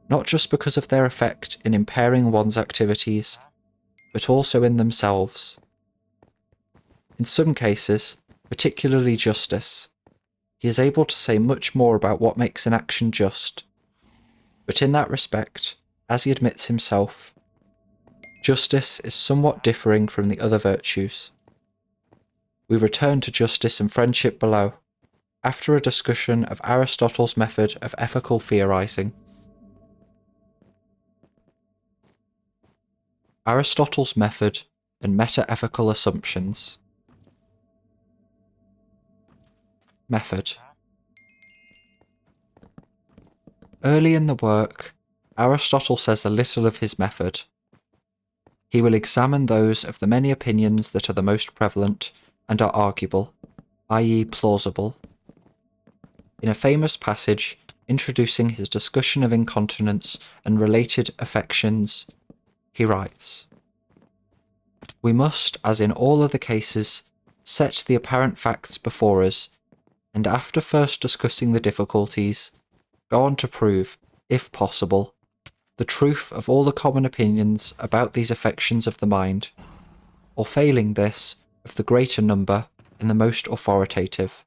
not just because of their effect in impairing one's activities, but also in themselves. In some cases, particularly justice, he is able to say much more about what makes an action just, but in that respect, as he admits himself, justice is somewhat differing from the other virtues. We return to justice and friendship below, after a discussion of Aristotle's method of ethical theorizing. Aristotle's method and meta-ethical assumptions. Method. Early in the work, Aristotle says a little of his method. He will examine those of the many opinions that are the most prevalent and are arguable, i.e. plausible. In a famous passage introducing his discussion of incontinence and related affections, he writes, "We must, as in all other cases, set the apparent facts before us, and after first discussing the difficulties, go on to prove, if possible, the truth of all the common opinions about these affections of the mind, or failing this, of the greater number and the most authoritative.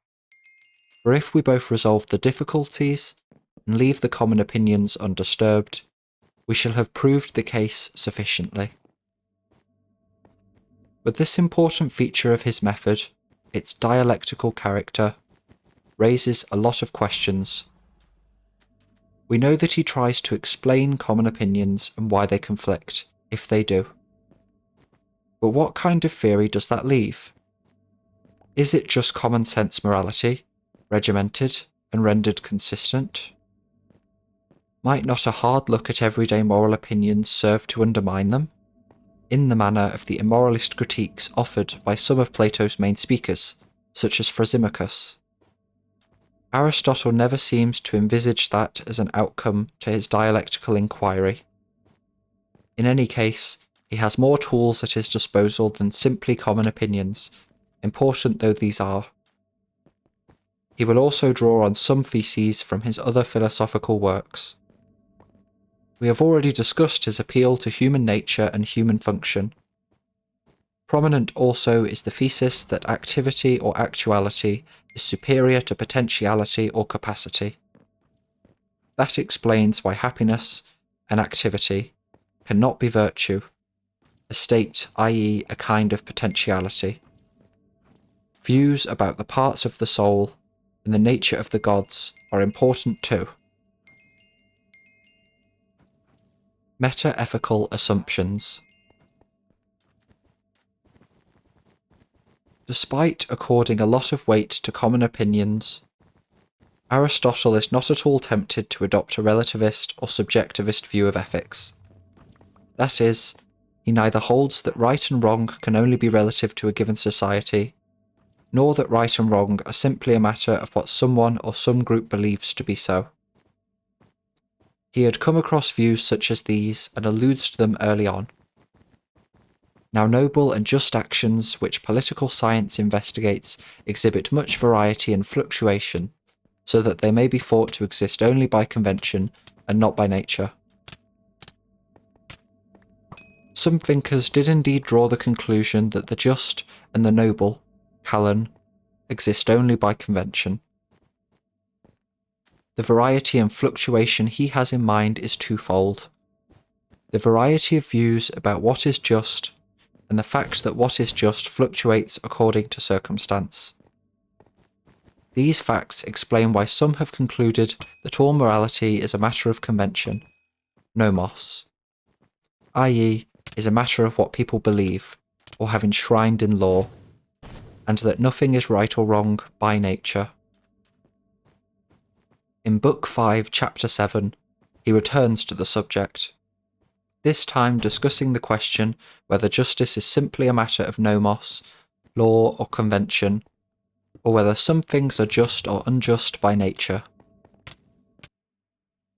For if we both resolve the difficulties and leave the common opinions undisturbed, we shall have proved the case sufficiently. But this important feature of his method, its dialectical character, raises a lot of questions. We know that he tries to explain common opinions and why they conflict, if they do. But what kind of theory does that leave? Is it just common sense morality, regimented and rendered consistent? Might not a hard look at everyday moral opinions serve to undermine them, in the manner of the immoralist critiques offered by some of Plato's main speakers, such as Thrasymachus? Aristotle never seems to envisage that as an outcome to his dialectical inquiry. In any case, he has more tools at his disposal than simply common opinions, important though these are. He will also draw on some theses from his other philosophical works. We have already discussed his appeal to human nature and human function. Prominent also is the thesis that activity or actuality is superior to potentiality or capacity. That explains why happiness and activity cannot be virtue, a state, i.e., a kind of potentiality. Views about the parts of the soul and the nature of the gods are important too. Meta-ethical assumptions. Despite according a lot of weight to common opinions, Aristotle is not at all tempted to adopt a relativist or subjectivist view of ethics. That is, he neither holds that right and wrong can only be relative to a given society, nor that right and wrong are simply a matter of what someone or some group believes to be so. He had come across views such as these and alludes to them early on. Now noble and just actions which political science investigates exhibit much variety and fluctuation, so that they may be thought to exist only by convention and not by nature. Some thinkers did indeed draw the conclusion that the just and the noble, Callan, exist only by convention. The variety and fluctuation he has in mind is twofold. The variety of views about what is just, and the fact that what is just fluctuates according to circumstance. These facts explain why some have concluded that all morality is a matter of convention, nomos, i.e., is a matter of what people believe, or have enshrined in law, and that nothing is right or wrong by nature. In Book 5, Chapter 7, he returns to the subject, this time discussing the question whether justice is simply a matter of nomos, law or convention, or whether some things are just or unjust by nature.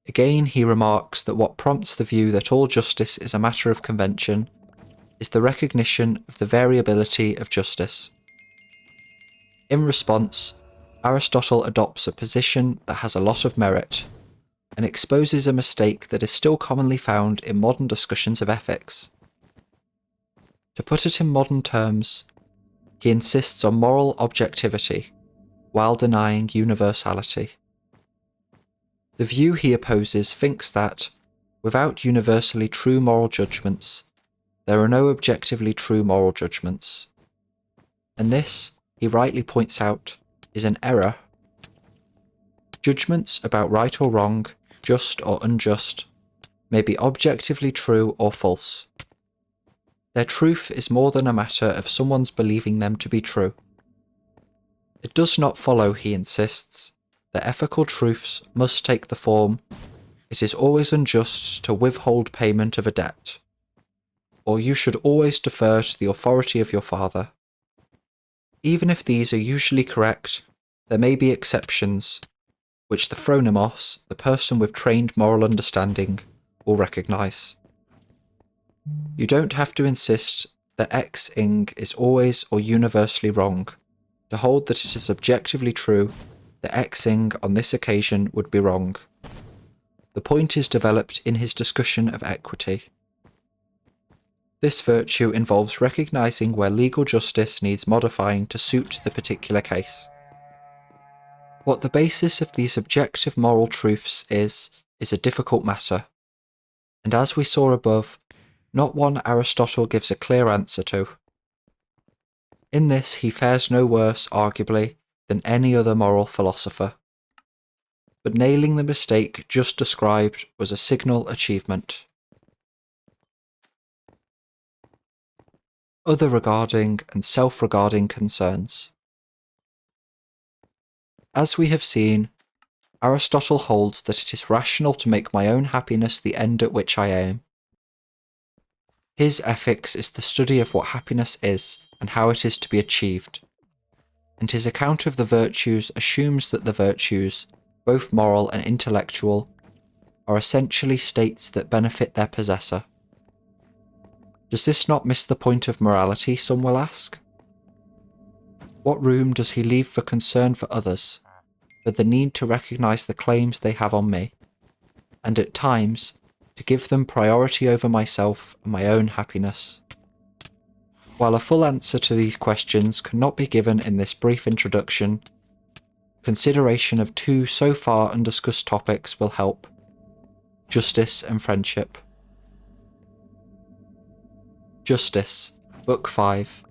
Again he remarks that what prompts the view that all justice is a matter of convention is the recognition of the variability of justice. In response, Aristotle adopts a position that has a lot of merit, and exposes a mistake that is still commonly found in modern discussions of ethics. To put it in modern terms, he insists on moral objectivity, while denying universality. The view he opposes thinks that, without universally true moral judgments, there are no objectively true moral judgments. And this, he rightly points out, is an error. Judgments about right or wrong, just or unjust, may be objectively true or false. Their truth is more than a matter of someone's believing them to be true. It does not follow, he insists, that ethical truths must take the form, it is always unjust to withhold payment of a debt, or you should always defer to the authority of your father. Even if these are usually correct, there may be exceptions, which the phronimos, the person with trained moral understanding, will recognise. You don't have to insist that X-ing is always or universally wrong, to hold that it is objectively true that X-ing on this occasion would be wrong. The point is developed in his discussion of equity. This virtue involves recognizing where legal justice needs modifying to suit the particular case. What the basis of these objective moral truths is a difficult matter, and as we saw above, not one Aristotle gives a clear answer to. In this he fares no worse, arguably, than any other moral philosopher. But nailing the mistake just described was a signal achievement. Other regarding and self-regarding concerns. As we have seen, Aristotle holds that it is rational to make my own happiness the end at which I aim. His ethics is the study of what happiness is and how it is to be achieved, and his account of the virtues assumes that the virtues, both moral and intellectual, are essentially states that benefit their possessor. Does this not miss the point of morality, some will ask? What room does he leave for concern for others, for the need to recognise the claims they have on me, and at times, to give them priority over myself and my own happiness? While a full answer to these questions cannot be given in this brief introduction, consideration of two so far undiscussed topics will help: justice and friendship. Justice, Book 5.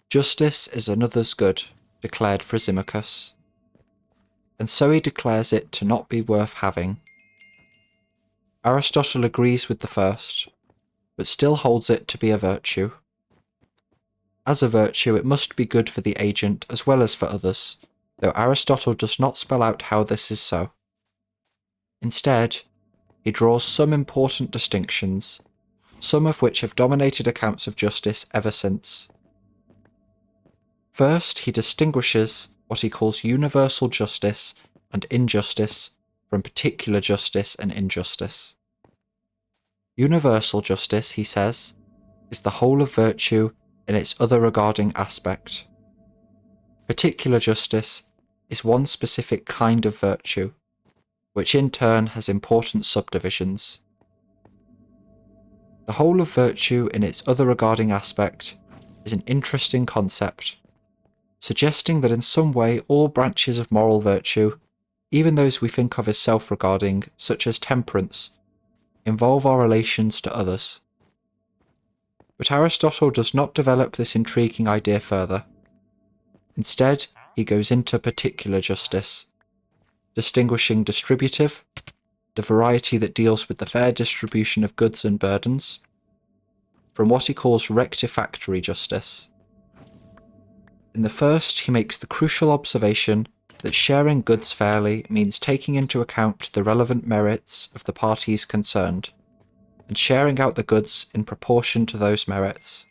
Justice is another's good, declared Thrasymachus, and so he declares it to not be worth having. Aristotle agrees with the first, but still holds it to be a virtue. As a virtue, it must be good for the agent as well as for others, though Aristotle does not spell out how this is so. Instead, he draws some important distinctions, some of which have dominated accounts of justice ever since. First, he distinguishes what he calls universal justice and injustice from particular justice and injustice. Universal justice, he says, is the whole of virtue in its other regarding aspect. Particular justice is one specific kind of virtue, which in turn has important subdivisions. The whole of virtue in its other regarding aspect is an interesting concept, suggesting that in some way all branches of moral virtue, even those we think of as self-regarding, such as temperance, involve our relations to others. But Aristotle does not develop this intriguing idea further. Instead, he goes into particular justice, distinguishing distributive, the variety that deals with the fair distribution of goods and burdens, from what he calls rectifactory justice. In the first, he makes the crucial observation that sharing goods fairly means taking into account the relevant merits of the parties concerned, and sharing out the goods in proportion to those merits.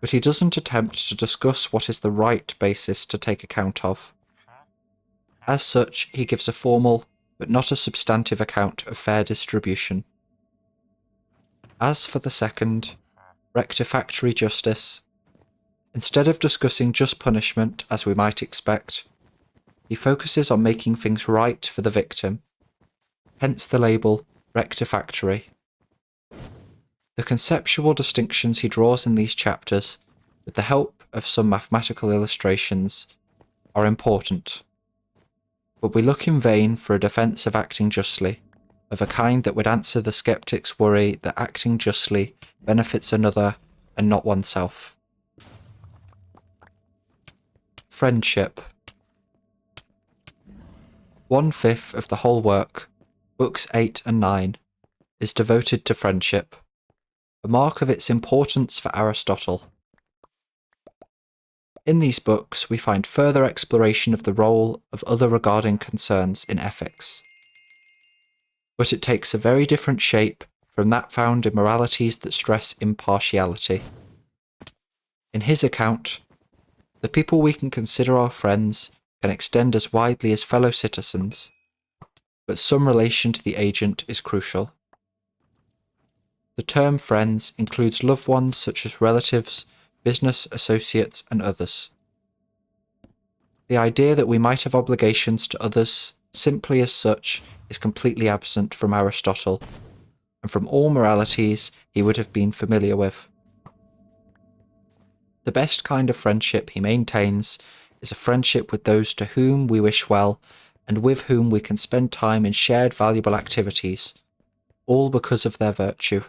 But he doesn't attempt to discuss what is the right basis to take account of. As such, he gives a formal, but not a substantive account of fair distribution. As for the second, rectifactory justice, instead of discussing just punishment as we might expect, he focuses on making things right for the victim, hence the label rectifactory. The conceptual distinctions he draws in these chapters, with the help of some mathematical illustrations, are important. But we look in vain for a defence of acting justly, of a kind that would answer the skeptic's worry that acting justly benefits another and not oneself. Friendship. 1/5 of the whole work, books 8 and 9, is devoted to friendship, a mark of its importance for Aristotle. In these books, we find further exploration of the role of other regarding concerns in ethics. But it takes a very different shape from that found in moralities that stress impartiality. In his account, the people we can consider our friends can extend as widely as fellow citizens, but some relation to the agent is crucial. The term friends includes loved ones such as relatives, business associates, and others. The idea that we might have obligations to others simply as such is completely absent from Aristotle, and from all moralities he would have been familiar with. The best kind of friendship he maintains is a friendship with those to whom we wish well and with whom we can spend time in shared valuable activities, all because of their virtue.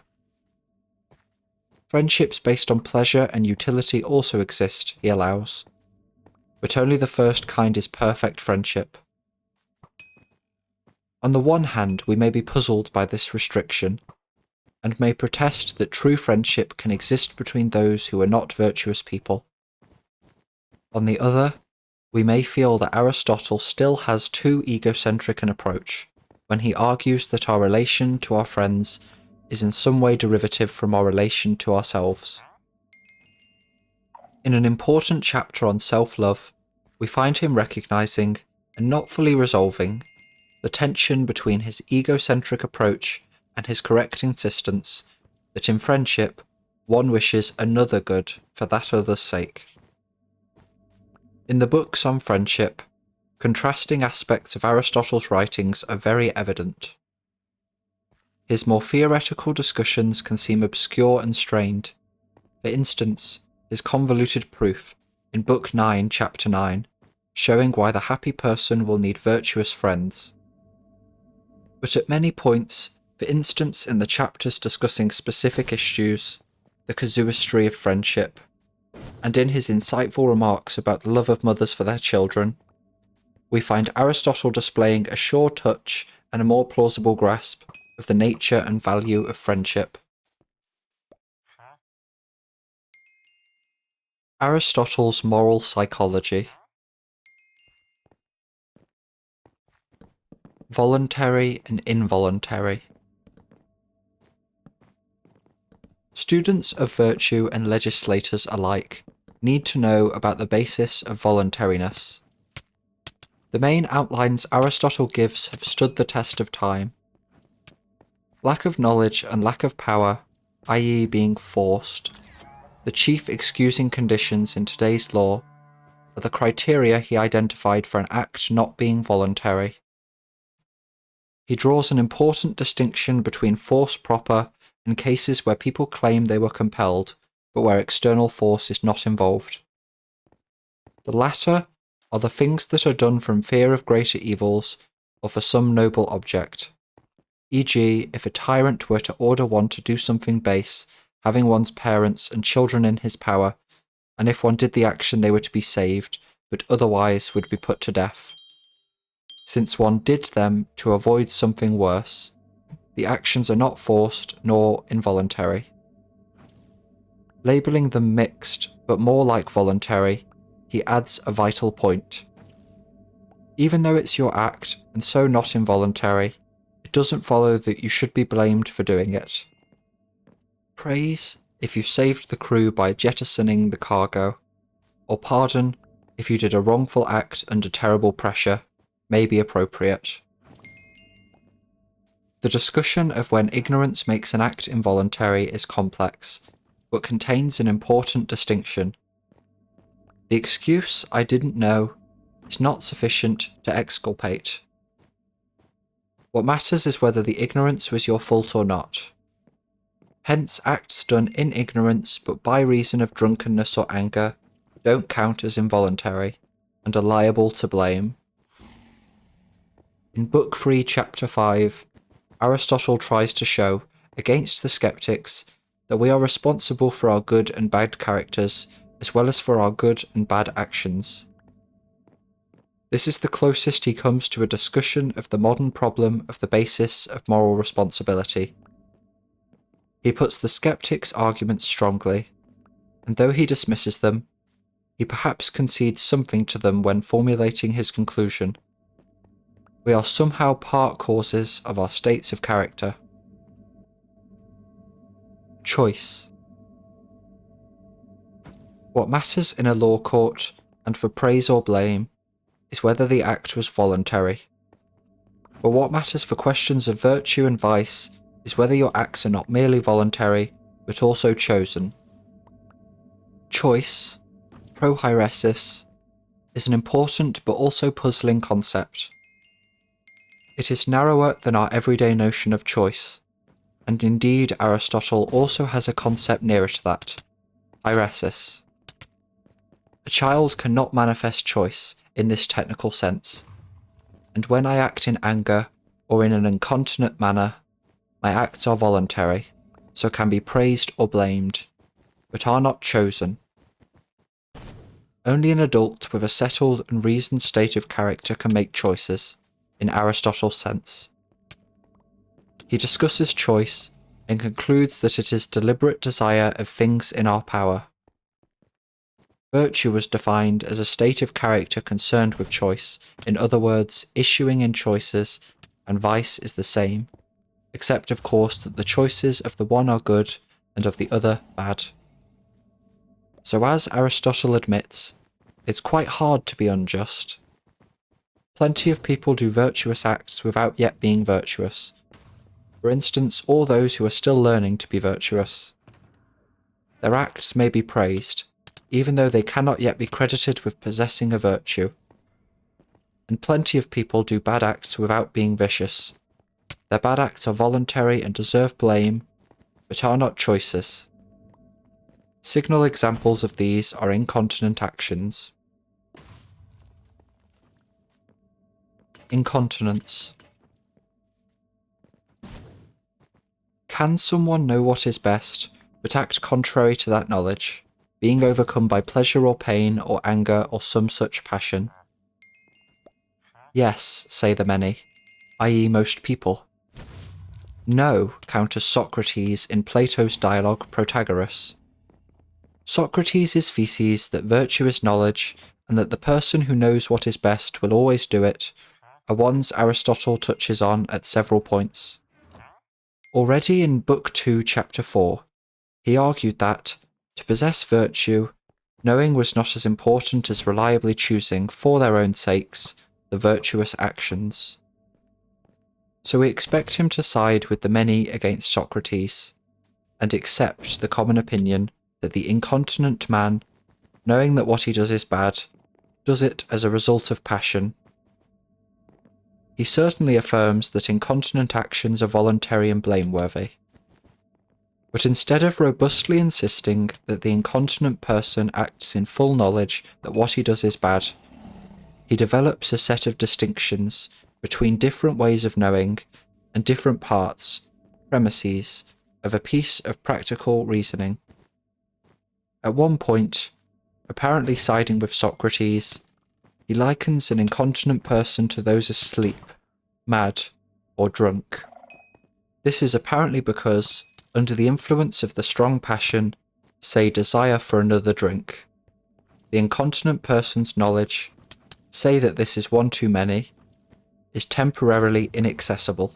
Friendships based on pleasure and utility also exist, he allows, but only the first kind is perfect friendship. On the one hand, we may be puzzled by this restriction, and may protest that true friendship can exist between those who are not virtuous people. On the other, we may feel that Aristotle still has too egocentric an approach when he argues that our relation to our friends is in some way derivative from our relation to ourselves. In an important chapter on self-love, we find him recognizing, and not fully resolving, the tension between his egocentric approach and his correct insistence that in friendship one wishes another good for that other's sake. In the books on friendship, contrasting aspects of Aristotle's writings are very evident. His more theoretical discussions can seem obscure and strained. For instance, his convoluted proof in Book 9, Chapter 9, showing why the happy person will need virtuous friends. But at many points, for instance in the chapters discussing specific issues, the casuistry of friendship, and in his insightful remarks about the love of mothers for their children, we find Aristotle displaying a sure touch and a more plausible grasp of the nature and value of friendship. Aristotle's moral psychology. Voluntary and involuntary. Students of virtue and legislators alike need to know about the basis of voluntariness. The main outlines Aristotle gives have stood the test of time. Lack of knowledge and lack of power, i.e. being forced, the chief excusing conditions in today's law, are the criteria he identified for an act not being voluntary. He draws an important distinction between force proper and cases where people claim they were compelled, but where external force is not involved. The latter are the things that are done from fear of greater evils or for some noble object, e.g. if a tyrant were to order one to do something base, having one's parents and children in his power, and if one did the action they were to be saved, but otherwise would be put to death. Since one did them to avoid something worse, the actions are not forced nor involuntary. Labelling them mixed, but more like voluntary, he adds a vital point. Even though it's your act, and so not involuntary, it doesn't follow that you should be blamed for doing it. Praise if you saved the crew by jettisoning the cargo, or pardon if you did a wrongful act under terrible pressure, may be appropriate. The discussion of when ignorance makes an act involuntary is complex, but contains an important distinction. The excuse, "I didn't know," is not sufficient to exculpate. What matters is whether the ignorance was your fault or not. Hence, acts done in ignorance but by reason of drunkenness or anger don't count as involuntary, and are liable to blame. In Book 3, Chapter 5, Aristotle tries to show, against the skeptics, that we are responsible for our good and bad characters, as well as for our good and bad actions. This is the closest he comes to a discussion of the modern problem of the basis of moral responsibility. He puts the skeptics' arguments strongly, and though he dismisses them, he perhaps concedes something to them when formulating his conclusion. We are somehow part causes of our states of character. Choice. What matters in a law court, and for praise or blame, is whether the act was voluntary. But what matters for questions of virtue and vice is whether your acts are not merely voluntary, but also chosen. Choice, prohairesis, is an important but also puzzling concept. It is narrower than our everyday notion of choice. and indeed Aristotle also has a concept nearer to that, airesis. A child cannot manifest choice in this technical sense, and when I act in anger or in an incontinent manner, my acts are voluntary, so can be praised or blamed, but are not chosen. Only an adult with a settled and reasoned state of character can make choices, in Aristotle's sense. He discusses choice and concludes that it is deliberate desire of things in our power. Virtue was defined as a state of character concerned with choice, in other words, issuing in choices, and vice is the same, except of course that the choices of the one are good and of the other bad. So as Aristotle admits, it's quite hard to be unjust. Plenty of people do virtuous acts without yet being virtuous. For instance, all those who are still learning to be virtuous. Their acts may be praised, even though they cannot yet be credited with possessing a virtue. And plenty of people do bad acts without being vicious. Their bad acts are voluntary and deserve blame, but are not choices. Signal examples of these are incontinent actions. Incontinence. Can someone know what is best, but act contrary to that knowledge, being overcome by pleasure or pain or anger or some such passion? Yes, say the many, i.e. most people. No, counters Socrates in Plato's dialogue Protagoras. Socrates' thesis that virtue is knowledge, and that the person who knows what is best will always do it, are ones Aristotle touches on at several points. Already in Book 2, Chapter 4, he argued that, to possess virtue, knowing was not as important as reliably choosing, for their own sakes, the virtuous actions. So we expect him to side with the many against Socrates, and accept the common opinion that the incontinent man, knowing that what he does is bad, does it as a result of passion. He certainly affirms that incontinent actions are voluntary and blameworthy. But instead of robustly insisting that the incontinent person acts in full knowledge that what he does is bad, he develops a set of distinctions between different ways of knowing and different parts, premises, of a piece of practical reasoning. At one point, apparently siding with Socrates, he likens an incontinent person to those asleep, mad, or drunk. This is apparently because, under the influence of the strong passion, say desire for another drink, the incontinent person's knowledge, say that this is one too many, is temporarily inaccessible.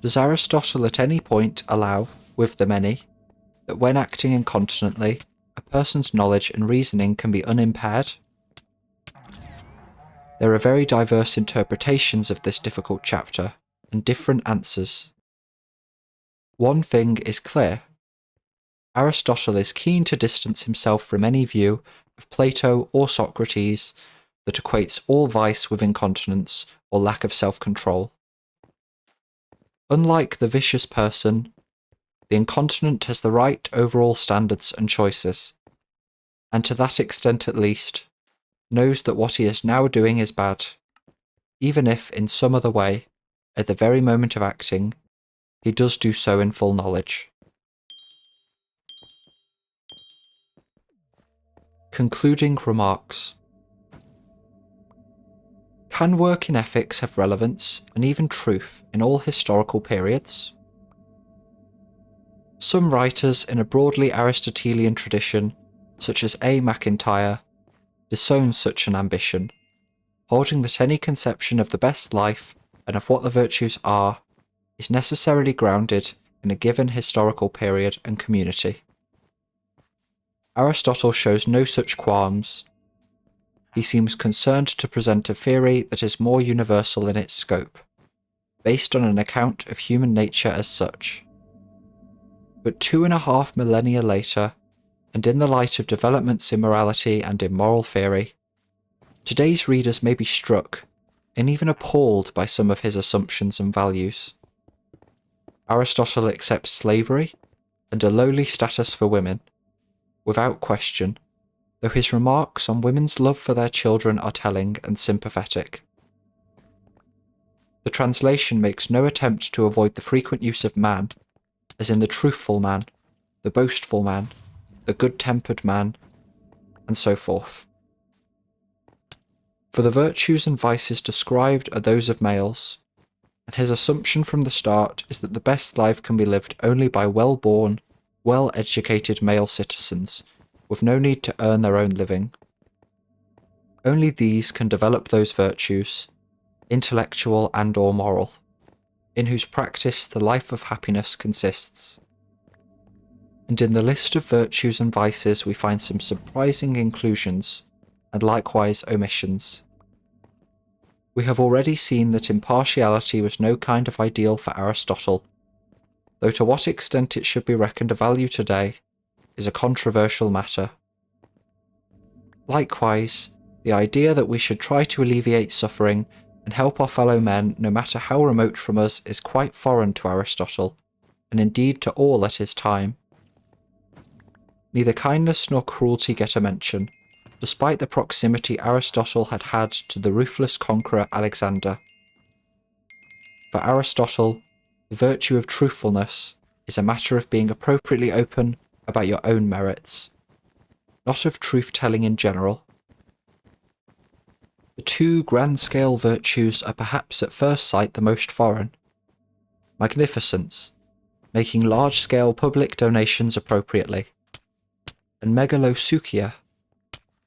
Does Aristotle at any point allow, with the many, that when acting incontinently, a person's knowledge and reasoning can be unimpaired? There are very diverse interpretations of this difficult chapter, and different answers. One thing is clear. Aristotle is keen to distance himself from any view of Plato or Socrates that equates all vice with incontinence or lack of self-control. Unlike the vicious person, the incontinent has the right overall standards and choices, and to that extent at least, knows that what he is now doing is bad, even if in some other way, at the very moment of acting, he does do so in full knowledge. Concluding remarks. Can work in ethics have relevance and even truth in all historical periods? Some writers in a broadly Aristotelian tradition, such as A. MacIntyre, disown such an ambition, holding that any conception of the best life and of what the virtues are is necessarily grounded in a given historical period and community. Aristotle shows no such qualms. He seems concerned to present a theory that is more universal in its scope, based on an account of human nature as such. But 2.5 millennia later, and in the light of developments in morality and in moral theory, today's readers may be struck and even appalled by some of his assumptions and values. Aristotle accepts slavery and a lowly status for women, without question, though his remarks on women's love for their children are telling and sympathetic. The translation makes no attempt to avoid the frequent use of man, as in the truthful man, the boastful man, the good-tempered man, and so forth. For the virtues and vices described are those of males, and his assumption from the start is that the best life can be lived only by well-born, well-educated male citizens, with no need to earn their own living. Only these can develop those virtues, intellectual and or moral, in whose practice the life of happiness consists. And in the list of virtues and vices we find some surprising inclusions, and likewise omissions. We have already seen that impartiality was no kind of ideal for Aristotle, though to what extent it should be reckoned of value today is a controversial matter. Likewise, the idea that we should try to alleviate suffering and help our fellow men no matter how remote from us is quite foreign to Aristotle, and indeed to all at his time. Neither kindness nor cruelty get a mention, despite the proximity Aristotle had had to the ruthless conqueror Alexander. For Aristotle, the virtue of truthfulness is a matter of being appropriately open about your own merits, not of truth-telling in general. The two grand-scale virtues are perhaps at first sight the most foreign. Magnificence, making large-scale public donations appropriately, and megalosoukia,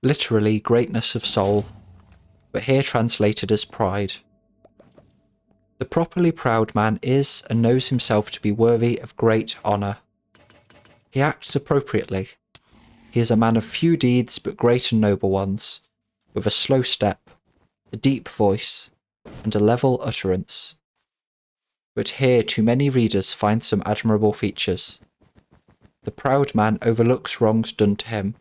literally greatness of soul, but here translated as pride. The properly proud man is and knows himself to be worthy of great honour. He acts appropriately. He is a man of few deeds but great and noble ones, with a slow step, a deep voice, and a level utterance. But here too many readers find some admirable features. The proud man overlooks wrongs done to him,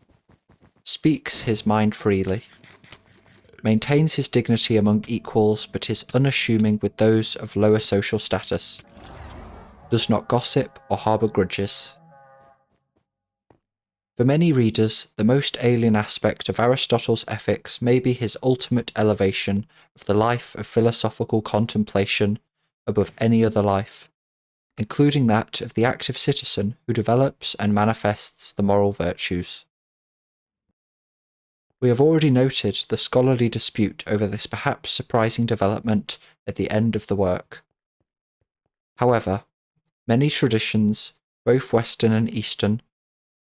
speaks his mind freely, maintains his dignity among equals but is unassuming with those of lower social status, does not gossip or harbour grudges. For many readers, the most alien aspect of Aristotle's ethics may be his ultimate elevation of the life of philosophical contemplation above any other life, including that of the active citizen who develops and manifests the moral virtues. We have already noted the scholarly dispute over this perhaps surprising development at the end of the work. However, many traditions, both Western and Eastern,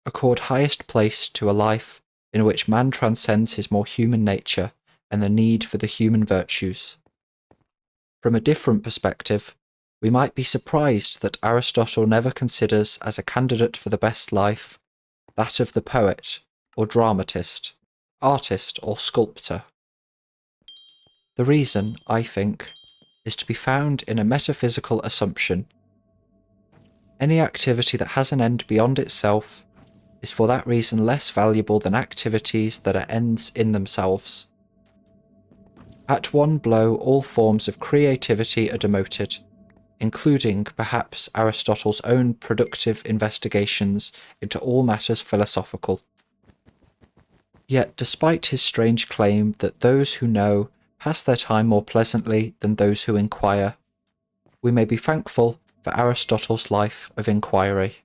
accord highest place to a life in which man transcends his more human nature and the need for the human virtues. From a different perspective, we might be surprised that Aristotle never considers as a candidate for the best life that of the poet or dramatist, artist or sculptor. The reason, I think, is to be found in a metaphysical assumption. Any activity that has an end beyond itself is for that reason less valuable than activities that are ends in themselves. At one blow, all forms of creativity are demoted, including perhaps Aristotle's own productive investigations into all matters philosophical. Yet, despite his strange claim that those who know pass their time more pleasantly than those who inquire, we may be thankful for Aristotle's life of inquiry.